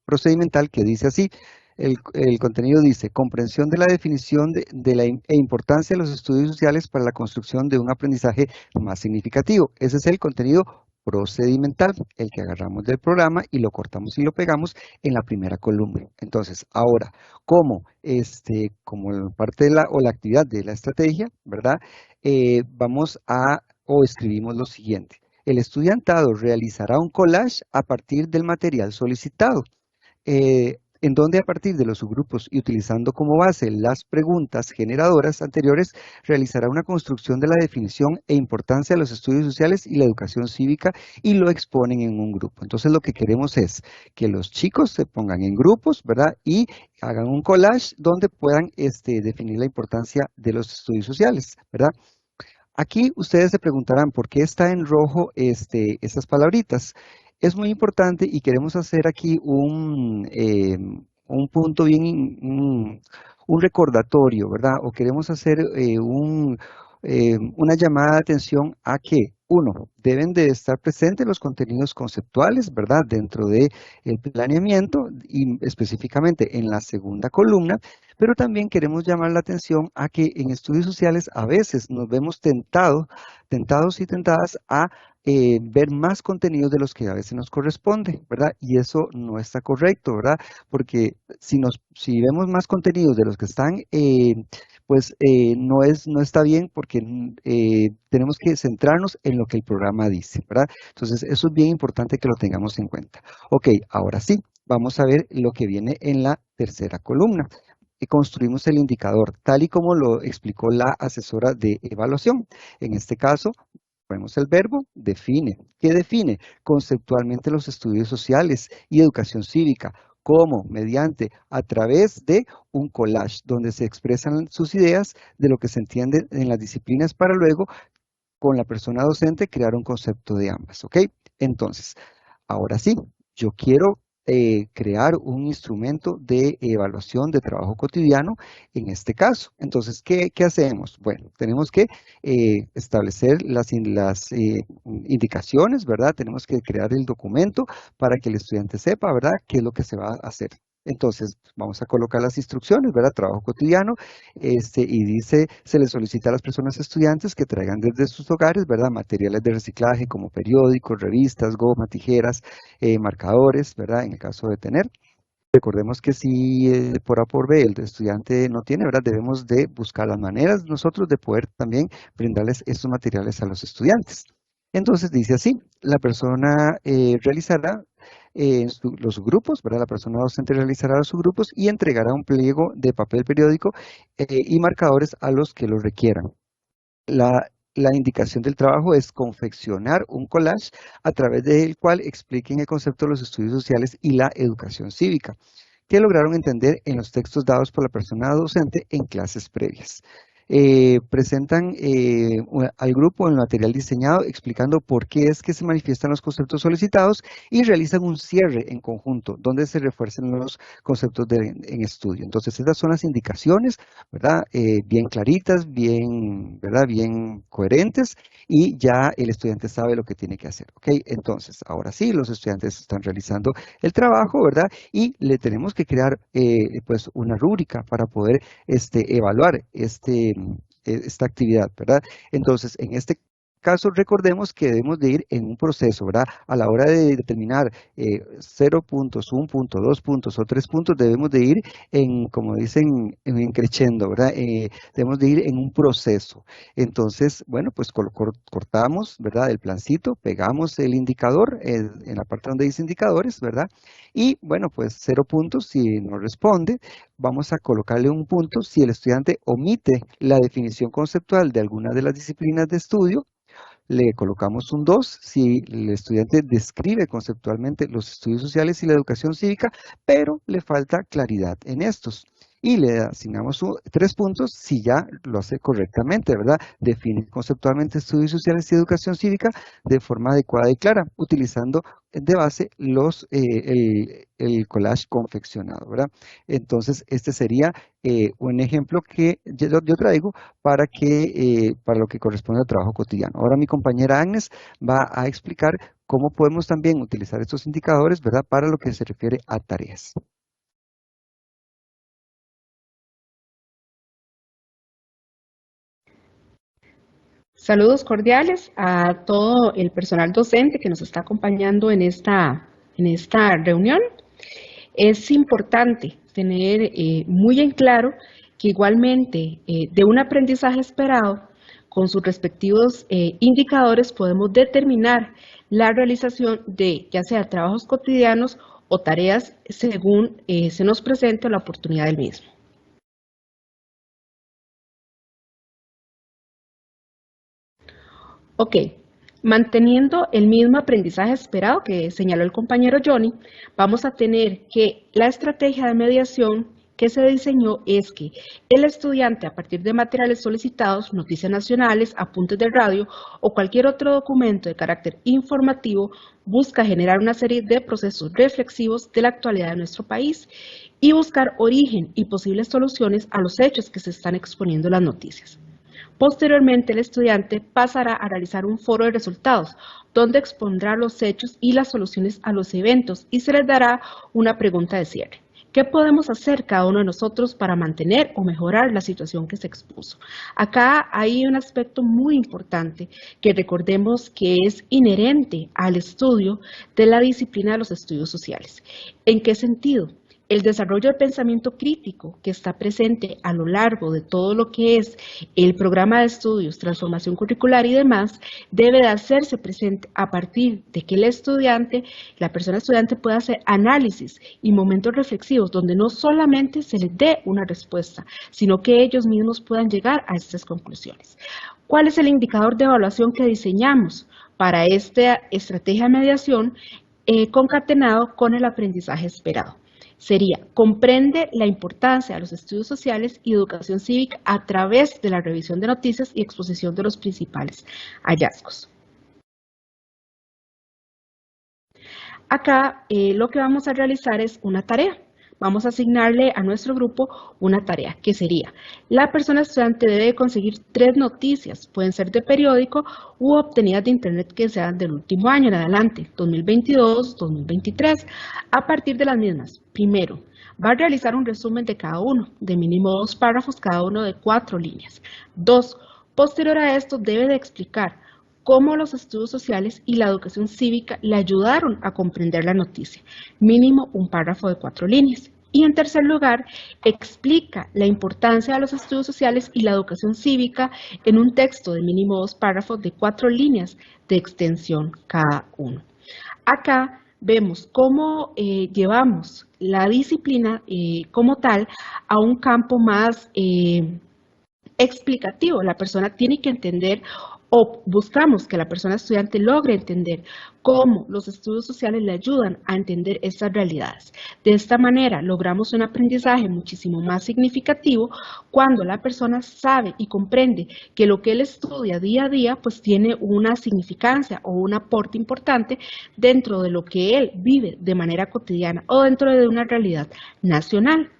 procedimental que dice así, el contenido dice, comprensión de la definición e importancia de los estudios sociales para la construcción de un aprendizaje más significativo. Ese es el contenido procedimental, el que agarramos del programa y lo cortamos y lo pegamos en la primera columna. Entonces, ahora, como parte de la actividad de la estrategia, ¿verdad? Escribimos lo siguiente. El estudiantado realizará un collage a partir del material solicitado, en donde a partir de los subgrupos y utilizando como base las preguntas generadoras anteriores, realizará una construcción de la definición e importancia de los estudios sociales y la educación cívica y lo exponen en un grupo. Entonces lo que queremos es que los chicos se pongan en grupos, ¿verdad? Y hagan un collage donde puedan definir la importancia de los estudios sociales, ¿verdad? Aquí ustedes se preguntarán por qué está en rojo estas palabritas. Es muy importante y queremos hacer aquí un punto bien, un recordatorio, ¿verdad? O queremos hacer una llamada de atención a que, uno, deben de estar presentes los contenidos conceptuales, ¿verdad? Dentro del planeamiento y específicamente en la segunda columna, pero también queremos llamar la atención a que en estudios sociales a veces nos vemos tentados y tentadas a ver más contenidos de los que a veces nos corresponde, ¿verdad? Y eso no está correcto, ¿verdad? Porque si vemos más contenidos de los que están, no está bien porque tenemos que centrarnos en lo que el programa dice, ¿verdad? Entonces, eso es bien importante que lo tengamos en cuenta. Ok, ahora sí, vamos a ver lo que viene en la tercera columna. Construimos el indicador, tal y como lo explicó la asesora de evaluación. En este caso, ponemos el verbo define. ¿Qué define? Conceptualmente los estudios sociales y educación cívica. ¿Cómo? A través de un collage, donde se expresan sus ideas de lo que se entiende en las disciplinas para luego, con la persona docente, crear un concepto de ambas. ¿Ok? Entonces, ahora sí, yo quiero crear un instrumento de evaluación de trabajo cotidiano en este caso. Entonces, ¿qué hacemos? Bueno, tenemos que establecer las indicaciones, ¿verdad? Tenemos que crear el documento para que el estudiante sepa, ¿verdad?, qué es lo que se va a hacer. Entonces, vamos a colocar las instrucciones, ¿verdad? Trabajo cotidiano, y dice, se les solicita a las personas estudiantes que traigan desde sus hogares, ¿verdad?, materiales de reciclaje como periódicos, revistas, goma, tijeras, marcadores, ¿verdad?, en el caso de tener. Recordemos que si por A por B el estudiante no tiene, ¿verdad?, debemos de buscar las maneras nosotros de poder también brindarles estos materiales a los estudiantes. Entonces dice así, la persona realizará los grupos, ¿verdad? La persona docente realizará los subgrupos y entregará un pliego de papel periódico y marcadores a los que lo requieran. La indicación del trabajo es confeccionar un collage a través del cual expliquen el concepto de los estudios sociales y la educación cívica, que lograron entender en los textos dados por la persona docente en clases previas. presentan al grupo el material diseñado explicando por qué es que se manifiestan los conceptos solicitados y realizan un cierre en conjunto donde se refuercen los conceptos en estudio. Entonces, estas son las indicaciones, ¿verdad? Bien claritas, bien, ¿verdad? Bien coherentes y ya el estudiante sabe lo que tiene que hacer, ¿ok? Entonces, ahora sí, los estudiantes están realizando el trabajo, ¿verdad? Y le tenemos que crear pues una rúbrica para poder evaluar esta actividad, ¿verdad? Entonces, en este caso, recordemos que debemos de ir en un proceso, ¿verdad? A la hora de determinar 0 puntos, 1 punto, 2 puntos o 3 puntos, debemos de ir en, como dicen, en creciendo, ¿verdad? Debemos de ir en un proceso. Entonces, bueno, pues cortamos, ¿verdad? El plancito, pegamos el indicador en la parte donde dice indicadores, ¿verdad? Y, bueno, pues 0 puntos si no responde. Vamos a colocarle un punto si el estudiante omite la definición conceptual de alguna de las disciplinas de estudio. Le colocamos un 2 si el estudiante describe conceptualmente los estudios sociales y la educación cívica, pero le falta claridad en estos. Y le asignamos 3 puntos si ya lo hace correctamente, ¿verdad? Define conceptualmente estudios sociales y educación cívica de forma adecuada y clara, utilizando de base el collage confeccionado, ¿verdad? Entonces, este sería un ejemplo que yo traigo para lo que corresponde al trabajo cotidiano. Ahora mi compañera Agnes va a explicar cómo podemos también utilizar estos indicadores, ¿verdad? Para lo que se refiere a tareas. Saludos cordiales a todo el personal docente que nos está acompañando en esta reunión. Es importante tener muy en claro que igualmente de un aprendizaje esperado, con sus respectivos indicadores podemos determinar la realización de ya sea trabajos cotidianos o tareas según se nos presente la oportunidad del mismo. Ok, manteniendo el mismo aprendizaje esperado que señaló el compañero Johnny, vamos a tener que la estrategia de mediación que se diseñó es que el estudiante, a partir de materiales solicitados, noticias nacionales, apuntes de radio o cualquier otro documento de carácter informativo, busca generar una serie de procesos reflexivos de la actualidad de nuestro país y buscar origen y posibles soluciones a los hechos que se están exponiendo en las noticias. Posteriormente, el estudiante pasará a realizar un foro de resultados, donde expondrá los hechos y las soluciones a los eventos y se les dará una pregunta de cierre. ¿Qué podemos hacer cada uno de nosotros para mantener o mejorar la situación que se expuso? Acá hay un aspecto muy importante que recordemos que es inherente al estudio de la disciplina de los estudios sociales. ¿En qué sentido? El desarrollo del pensamiento crítico que está presente a lo largo de todo lo que es el programa de estudios, transformación curricular y demás, debe de hacerse presente a partir de que el estudiante, la persona estudiante pueda hacer análisis y momentos reflexivos donde no solamente se les dé una respuesta, sino que ellos mismos puedan llegar a estas conclusiones. ¿Cuál es el indicador de evaluación que diseñamos para esta estrategia de mediación concatenado con el aprendizaje esperado? Sería, comprende la importancia de los estudios sociales y educación cívica a través de la revisión de noticias y exposición de los principales hallazgos. Acá lo que vamos a realizar es una tarea. Vamos a asignarle a nuestro grupo una tarea, que sería, la persona estudiante debe conseguir 3 noticias, pueden ser de periódico u obtenidas de internet que sean del último año en adelante, 2022, 2023, a partir de las mismas. Primero, va a realizar un resumen de cada uno, de mínimo 2 párrafos, cada uno de 4 líneas. 2, posterior a esto debe de explicar cómo los estudios sociales y la educación cívica le ayudaron a comprender la noticia, mínimo un párrafo de 4 líneas. Y en tercer lugar, explica la importancia de los estudios sociales y la educación cívica en un texto de mínimo 2 párrafos de 4 líneas de extensión cada uno. Acá vemos cómo llevamos la disciplina como tal a un campo más explicativo. La persona tiene que entender o buscamos que la persona estudiante logre entender cómo los estudios sociales le ayudan a entender estas realidades. De esta manera logramos un aprendizaje muchísimo más significativo cuando la persona sabe y comprende que lo que él estudia día a día pues tiene una significancia o un aporte importante dentro de lo que él vive de manera cotidiana o dentro de una realidad nacional.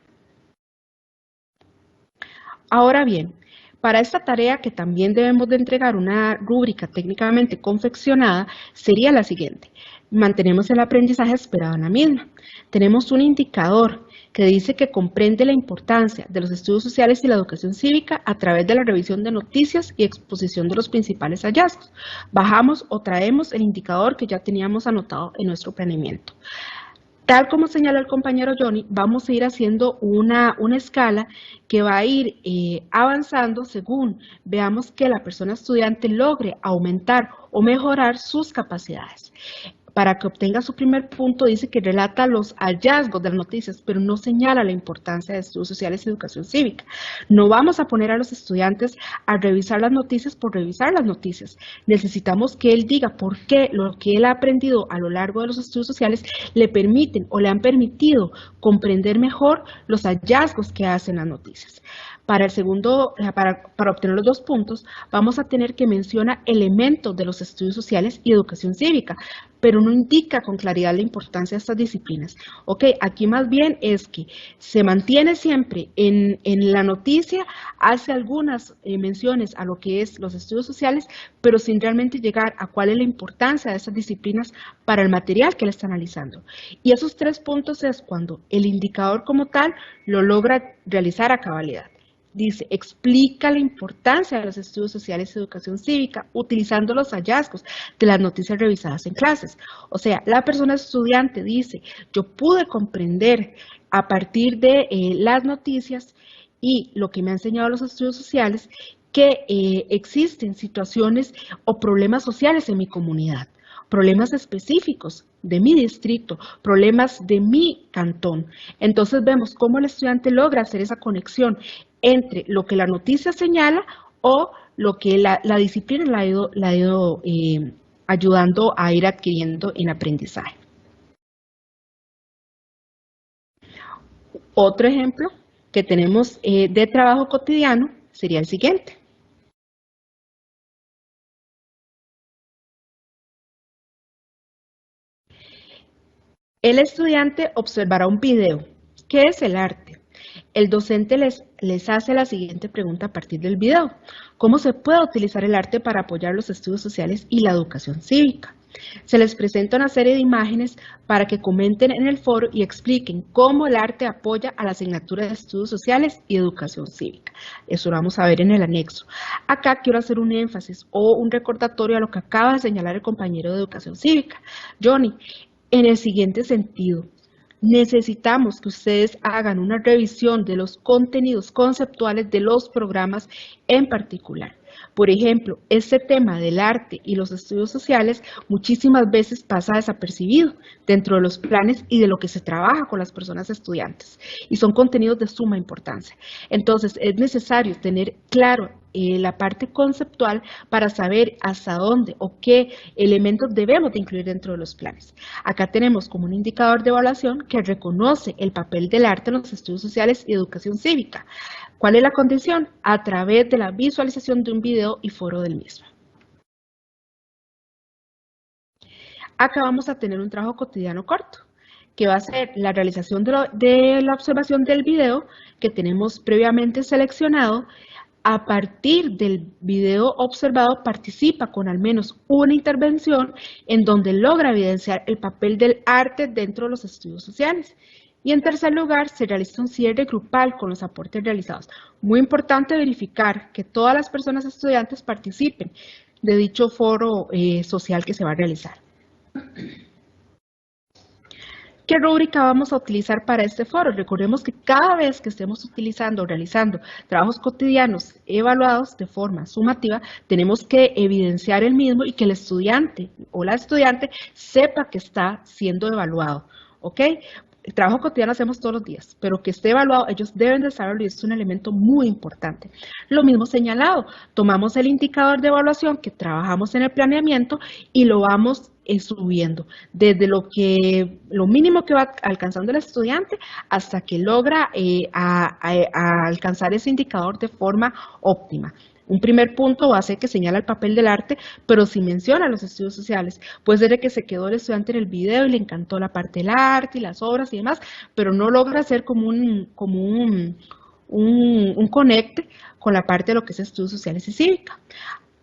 Ahora bien, para esta tarea que también debemos de entregar una rúbrica técnicamente confeccionada sería la siguiente. Mantenemos el aprendizaje esperado en la misma. Tenemos un indicador que dice que comprende la importancia de los estudios sociales y la educación cívica a través de la revisión de noticias y exposición de los principales hallazgos. Bajamos o traemos el indicador que ya teníamos anotado en nuestro planeamiento. Tal como señala el compañero Johnny, vamos a ir haciendo una escala que va a ir avanzando según veamos que la persona estudiante logre aumentar o mejorar sus capacidades. Para que obtenga su primer punto, dice que relata los hallazgos de las noticias, pero no señala la importancia de estudios sociales y educación cívica. No vamos a poner a los estudiantes a revisar las noticias por revisar las noticias. Necesitamos que él diga por qué lo que él ha aprendido a lo largo de los estudios sociales le permiten o le han permitido comprender mejor los hallazgos que hacen las noticias. Para obtener los 2 puntos, vamos a tener que mencionar elementos de los estudios sociales y educación cívica, pero no indica con claridad la importancia de estas disciplinas. Ok, aquí más bien es que se mantiene siempre en la noticia, hace algunas menciones a lo que es los estudios sociales, pero sin realmente llegar a cuál es la importancia de estas disciplinas para el material que él está analizando. Y esos 3 puntos es cuando el indicador como tal lo logra realizar a cabalidad. Dice, explica la importancia de los estudios sociales y educación cívica utilizando los hallazgos de las noticias revisadas en clases. O sea, la persona estudiante dice, yo pude comprender a partir de las noticias y lo que me han enseñado los estudios sociales que existen situaciones o problemas sociales en mi comunidad. Problemas específicos de mi distrito, problemas de mi cantón. Entonces vemos cómo el estudiante logra hacer esa conexión entre lo que la noticia señala o lo que la disciplina la ha ido ayudando a ir adquiriendo en aprendizaje. Otro ejemplo que tenemos de trabajo cotidiano sería el siguiente. El estudiante observará un video. ¿Qué es el arte? El docente les hace la siguiente pregunta a partir del video. ¿Cómo se puede utilizar el arte para apoyar los estudios sociales y la educación cívica? Se les presenta una serie de imágenes para que comenten en el foro y expliquen cómo el arte apoya a la asignatura de estudios sociales y educación cívica. Eso lo vamos a ver en el anexo. Acá quiero hacer un énfasis o un recordatorio a lo que acaba de señalar el compañero de educación cívica, Johnny, en el siguiente sentido. Necesitamos que ustedes hagan una revisión de los contenidos conceptuales de los programas en particular. Por ejemplo, este tema del arte y los estudios sociales muchísimas veces pasa desapercibido dentro de los planes y de lo que se trabaja con las personas estudiantes. Y son contenidos de suma importancia. Entonces, es necesario tener claro la parte conceptual para saber hasta dónde o qué elementos debemos de incluir dentro de los planes. Acá tenemos como un indicador de evaluación que reconoce el papel del arte en los estudios sociales y educación cívica. ¿Cuál es la condición? A través de la visualización de un video y foro del mismo. Acá vamos a tener un trabajo cotidiano corto, que va a ser la realización de la observación del video que tenemos previamente seleccionado. A partir del video observado participa con al menos una intervención en donde logra evidenciar el papel del arte dentro de los estudios sociales. Y en tercer lugar, se realiza un cierre grupal con los aportes realizados. Muy importante verificar que todas las personas estudiantes participen de dicho foro social que se va a realizar. ¿Qué rúbrica vamos a utilizar para este foro? Recordemos que cada vez que estemos utilizando o realizando trabajos cotidianos evaluados de forma sumativa, tenemos que evidenciar el mismo y que el estudiante o la estudiante sepa que está siendo evaluado. ¿Ok? el trabajo cotidiano hacemos todos los días, pero que esté evaluado, ellos deben de saberlo y es un elemento muy importante. Lo mismo señalado, tomamos el indicador de evaluación que trabajamos en el planeamiento y lo vamos subiendo, desde lo mínimo que va alcanzando el estudiante hasta que logra a alcanzar ese indicador de forma óptima. Un primer punto va a ser que señala el papel del arte, pero si menciona los estudios sociales. Puede ser que se quedó el estudiante en el video y le encantó la parte del arte y las obras y demás, pero no logra hacer como un conecte con la parte de lo que es estudios sociales y cívica.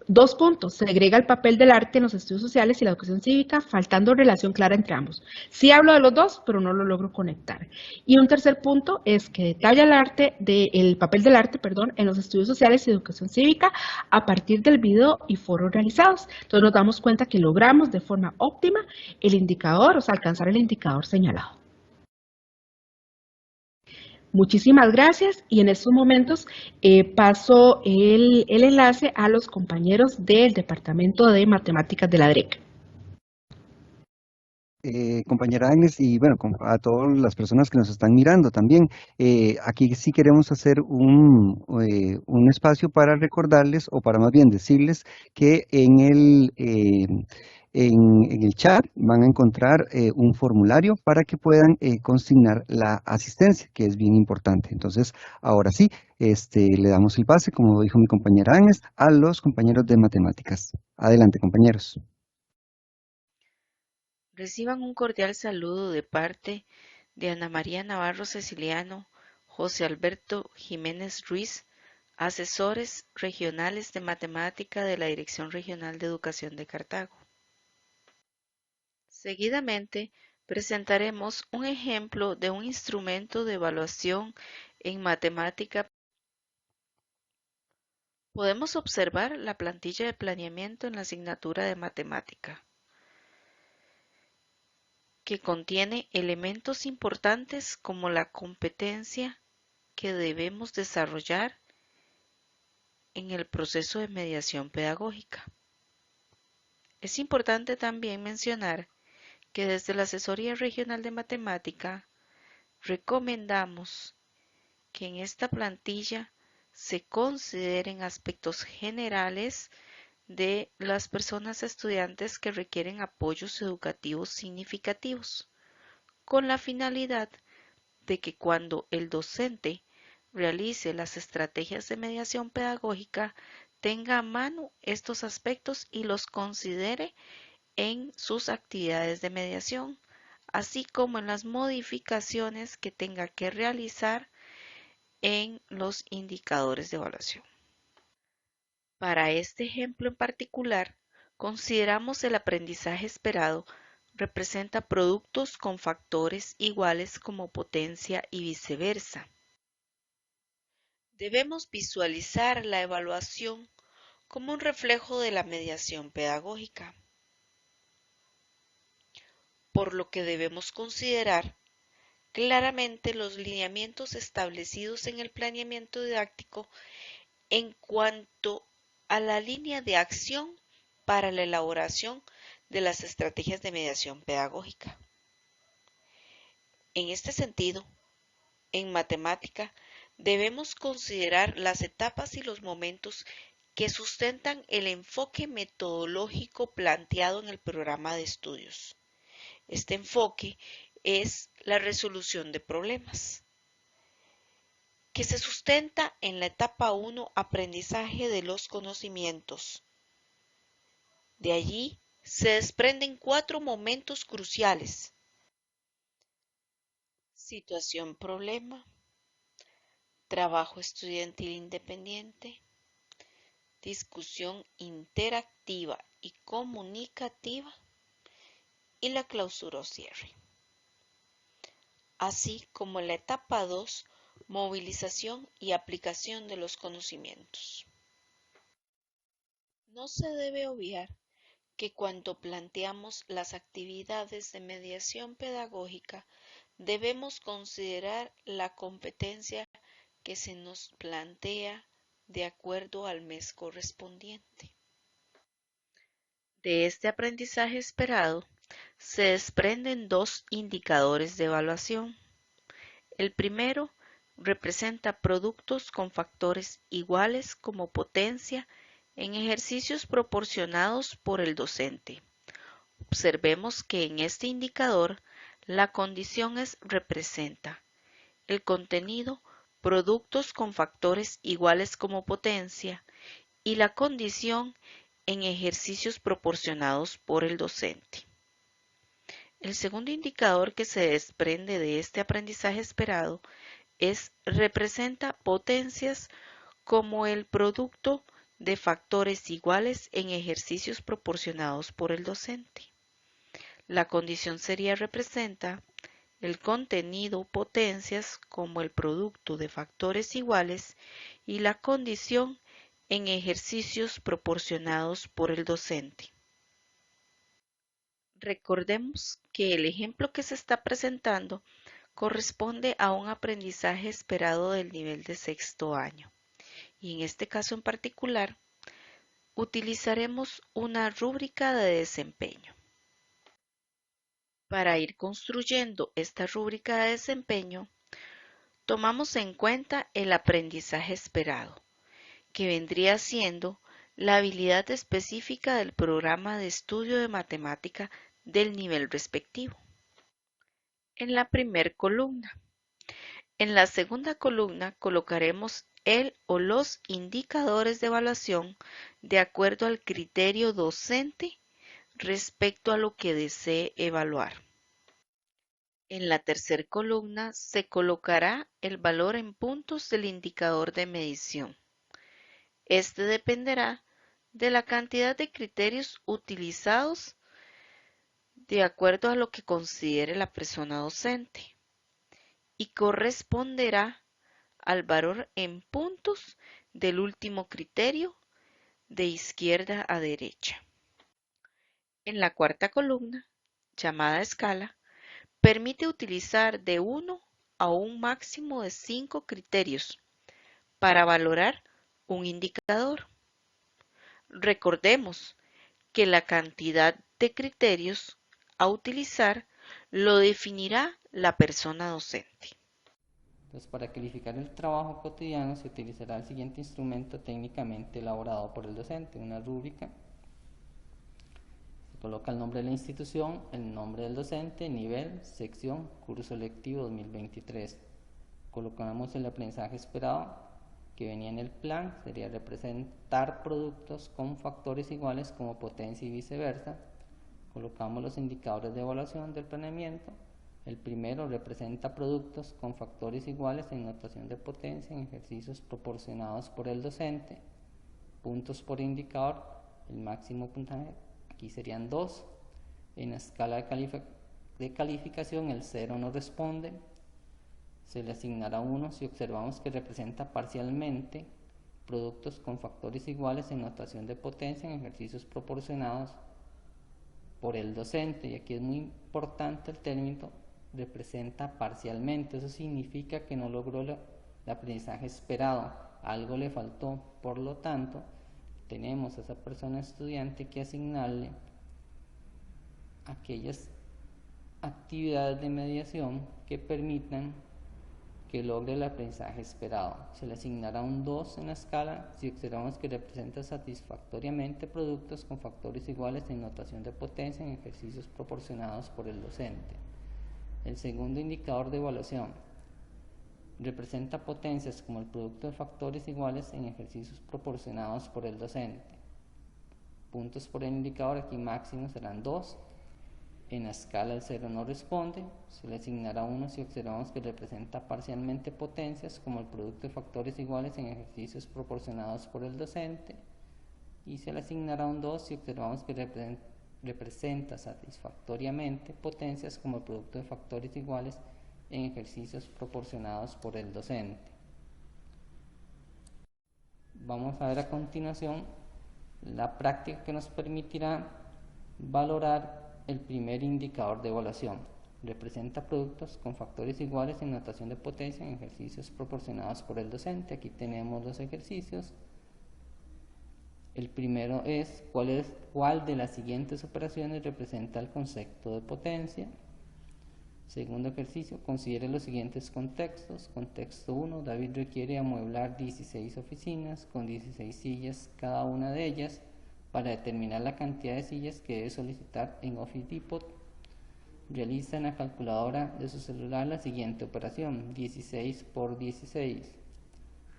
2 puntos, se agrega el papel del arte en los estudios sociales y la educación cívica, faltando relación clara entre ambos. Sí hablo de los dos, pero no lo logro conectar. Y un tercer punto es que detalla el papel del arte, en los estudios sociales y educación cívica a partir del video y foros realizados. Entonces nos damos cuenta que logramos de forma óptima el indicador, o sea, alcanzar el indicador señalado. Muchísimas gracias y en estos momentos paso el enlace a los compañeros del Departamento de Matemáticas de la DREC. Compañera Agnes, y bueno, a todas las personas que nos están mirando también, aquí sí queremos hacer un espacio para recordarles, o para más bien decirles, que en el chat van a encontrar un formulario para que puedan consignar la asistencia, que es bien importante. Entonces, ahora sí, le damos el pase, como dijo mi compañera Agnes, a los compañeros de matemáticas. Adelante, compañeros. Reciban un cordial saludo de parte de Ana María Navarro Ceciliano, José Alberto Jiménez Ruiz, asesores regionales de matemática de la Dirección Regional de Educación de Cartago. Seguidamente, presentaremos un ejemplo de un instrumento de evaluación en matemática. Podemos observar la plantilla de planeamiento en la asignatura de matemática, que contiene elementos importantes como la competencia que debemos desarrollar en el proceso de mediación pedagógica. Es importante también mencionar que desde la Asesoría Regional de Matemática recomendamos que en esta plantilla se consideren aspectos generales de las personas estudiantes que requieren apoyos educativos significativos, con la finalidad de que cuando el docente realice las estrategias de mediación pedagógica tenga a mano estos aspectos y los considere en sus actividades de mediación, así como en las modificaciones que tenga que realizar en los indicadores de evaluación. Para este ejemplo en particular, consideramos el aprendizaje esperado representa productos con factores iguales como potencia y viceversa. Debemos visualizar la evaluación como un reflejo de la mediación pedagógica, por lo que debemos considerar claramente los lineamientos establecidos en el planeamiento didáctico en cuanto a la línea de acción para la elaboración de las estrategias de mediación pedagógica. En este sentido, en matemática, debemos considerar las etapas y los momentos que sustentan el enfoque metodológico planteado en el programa de estudios. Este enfoque es la resolución de problemas, que se sustenta en la etapa 1, aprendizaje de los conocimientos. De allí se desprenden 4 momentos cruciales: situación-problema, trabajo estudiantil independiente, discusión interactiva y comunicativa y la clausura o cierre. Así como la etapa 2, movilización y aplicación de los conocimientos. No se debe obviar que cuando planteamos las actividades de mediación pedagógica debemos considerar la competencia que se nos plantea de acuerdo al mes correspondiente. De este aprendizaje esperado, se desprenden dos indicadores de evaluación. El primero representa productos con factores iguales como potencia en ejercicios proporcionados por el docente. Observemos que en este indicador la condición es representa. El contenido, productos con factores iguales como potencia, y la condición en ejercicios proporcionados por el docente. El segundo indicador que se desprende de este aprendizaje esperado representa potencias como el producto de factores iguales en ejercicios proporcionados por el docente. La condición sería representa el contenido potencias como el producto de factores iguales y la condición en ejercicios proporcionados por el docente. Recordemos que el ejemplo que se está presentando corresponde a un aprendizaje esperado del nivel de sexto año. Y en este caso en particular, utilizaremos una rúbrica de desempeño. Para ir construyendo esta rúbrica de desempeño, tomamos en cuenta el aprendizaje esperado, que vendría siendo la habilidad específica del programa de estudio de matemática del nivel respectivo. En la primera columna. En la segunda columna colocaremos el o los indicadores de evaluación de acuerdo al criterio docente respecto a lo que desee evaluar. En la tercera columna se colocará el valor en puntos del indicador de medición. Este dependerá de la cantidad de criterios utilizados de acuerdo a lo que considere la persona docente y corresponderá al valor en puntos del último criterio de izquierda a derecha. En la cuarta columna, llamada escala, permite utilizar de 1 a un máximo de 5 criterios para valorar un indicador. Recordemos que la cantidad de criterios a utilizar lo definirá la persona docente. Entonces, para calificar el trabajo cotidiano se utilizará el siguiente instrumento técnicamente elaborado por el docente, una rúbrica. Se coloca el nombre de la institución, el nombre del docente, nivel, sección, curso lectivo 2023. Colocamos el aprendizaje esperado que venía en el plan, sería representar productos con factores iguales como potencia y viceversa. Colocamos los indicadores de evaluación del planeamiento. El primero representa productos con factores iguales en notación de potencia en ejercicios proporcionados por el docente. Puntos por indicador, el máximo puntaje, aquí serían 2. En la escala de calificación el 0 no responde. Se le asignará 1 si observamos que representa parcialmente productos con factores iguales en notación de potencia en ejercicios proporcionados por el docente. Y aquí es muy importante el término representa parcialmente. Eso significa que no logró el aprendizaje esperado, algo le faltó. Por lo tanto, tenemos a esa persona estudiante que asignarle aquellas actividades de mediación que permitan que logre el aprendizaje esperado. Se le asignará un 2 en la escala si observamos que representa satisfactoriamente productos con factores iguales en notación de potencia en ejercicios proporcionados por el docente. El segundo indicador de evaluación representa potencias como el producto de factores iguales en ejercicios proporcionados por el docente. Puntos por el indicador, aquí máximo serán 2. En la escala el 0 no responde, se le asignará 1 si observamos que representa parcialmente potencias como el producto de factores iguales en ejercicios proporcionados por el docente, y se le asignará un 2 si observamos que representa satisfactoriamente potencias como el producto de factores iguales en ejercicios proporcionados por el docente. Vamos a ver a continuación la práctica que nos permitirá valorar el primer indicador de evaluación. Representa productos con factores iguales en notación de potencia en ejercicios proporcionados por el docente. Aquí tenemos los ejercicios. El primero es cuál de las siguientes operaciones representa el concepto de potencia. Segundo ejercicio, considere los siguientes contextos. Contexto 1, David requiere amueblar 16 oficinas con 16 sillas cada una de ellas para determinar la cantidad de sillas que debe solicitar en Office Depot. Realiza en la calculadora de su celular la siguiente operación, 16 por 16.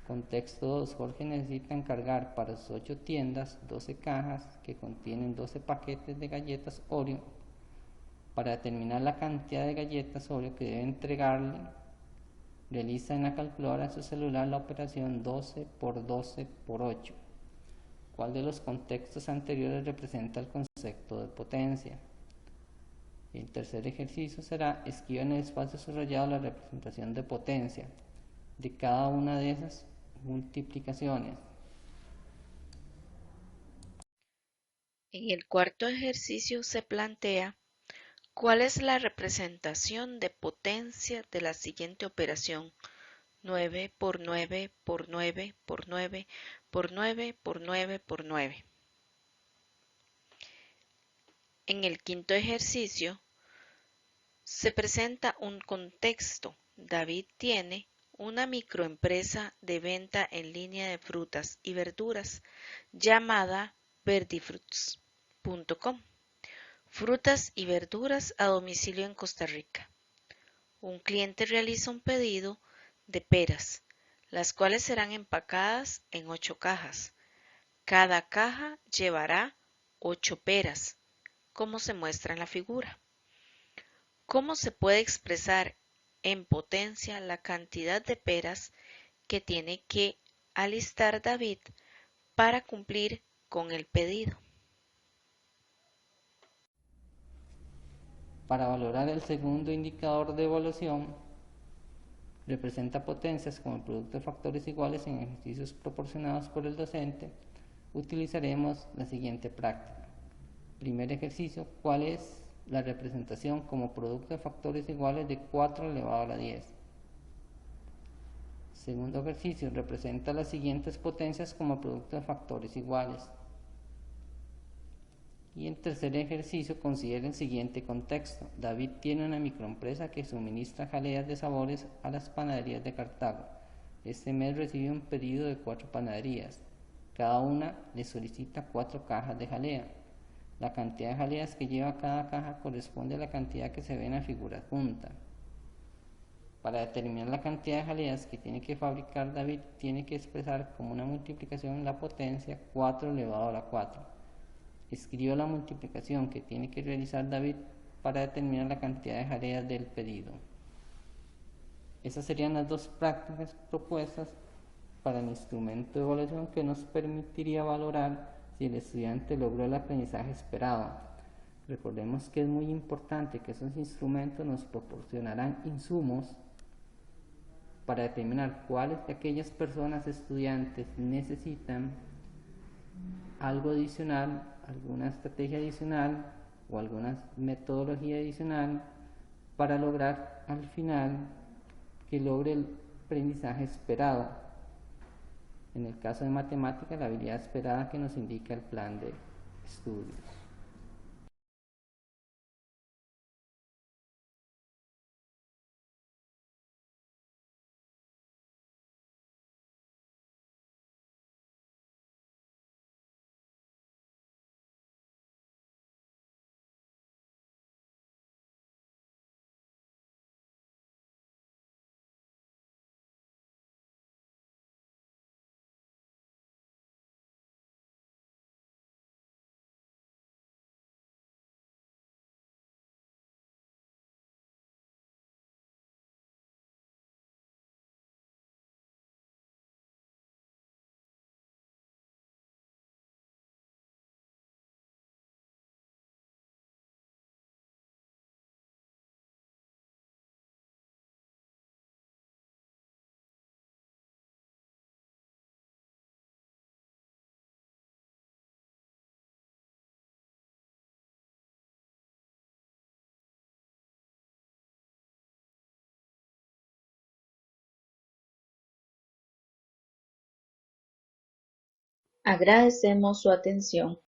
Contexto 2, Jorge necesita encargar para sus 8 tiendas 12 cajas que contienen 12 paquetes de galletas Oreo. Para determinar la cantidad de galletas Oreo que debe entregarle, realiza en la calculadora de su celular la operación 12 por 12 por 8. ¿Cuál de los contextos anteriores representa el concepto de potencia? El tercer ejercicio será escriba en el espacio subrayado la representación de potencia de cada una de esas multiplicaciones. En el cuarto ejercicio se plantea ¿cuál es la representación de potencia de la siguiente operación? 9 por 9 por 9 por 9 por 9 por 9 por 9. En el quinto ejercicio se presenta un contexto. David tiene una microempresa de venta en línea de frutas y verduras llamada verdifruits.com. Frutas y verduras a domicilio en Costa Rica. Un cliente realiza un pedido de peras, las cuales serán empacadas en 8 cajas. Cada caja llevará 8 peras, como se muestra en la figura. ¿Cómo se puede expresar en potencia la cantidad de peras que tiene que alistar David para cumplir con el pedido? Para valorar el segundo indicador de evaluación, representa potencias como el producto de factores iguales en ejercicios proporcionados por el docente, utilizaremos la siguiente práctica. Primer ejercicio, ¿cuál es la representación como producto de factores iguales de 4 elevado a la 10? Segundo ejercicio, representa las siguientes potencias como producto de factores iguales. Y en tercer ejercicio, considera el siguiente contexto. David tiene una microempresa que suministra jaleas de sabores a las panaderías de Cartago. Este mes recibe un pedido de 4 panaderías. Cada una le solicita 4 cajas de jalea. La cantidad de jaleas que lleva cada caja corresponde a la cantidad que se ve en la figura adjunta. Para determinar la cantidad de jaleas que tiene que fabricar David, tiene que expresar como una multiplicación la potencia 4 elevado a la 4. Escriba la multiplicación que tiene que realizar David para determinar la cantidad de jaleas del pedido. Esas serían las dos prácticas propuestas para el instrumento de evaluación que nos permitiría valorar si el estudiante logró el aprendizaje esperado. Recordemos que es muy importante que esos instrumentos nos proporcionarán insumos para determinar cuáles de aquellas personas estudiantes necesitan algo adicional, alguna estrategia adicional o alguna metodología adicional para lograr al final que logre el aprendizaje esperado. En el caso de matemáticas, la habilidad esperada que nos indica el plan de estudios. Agradecemos su atención.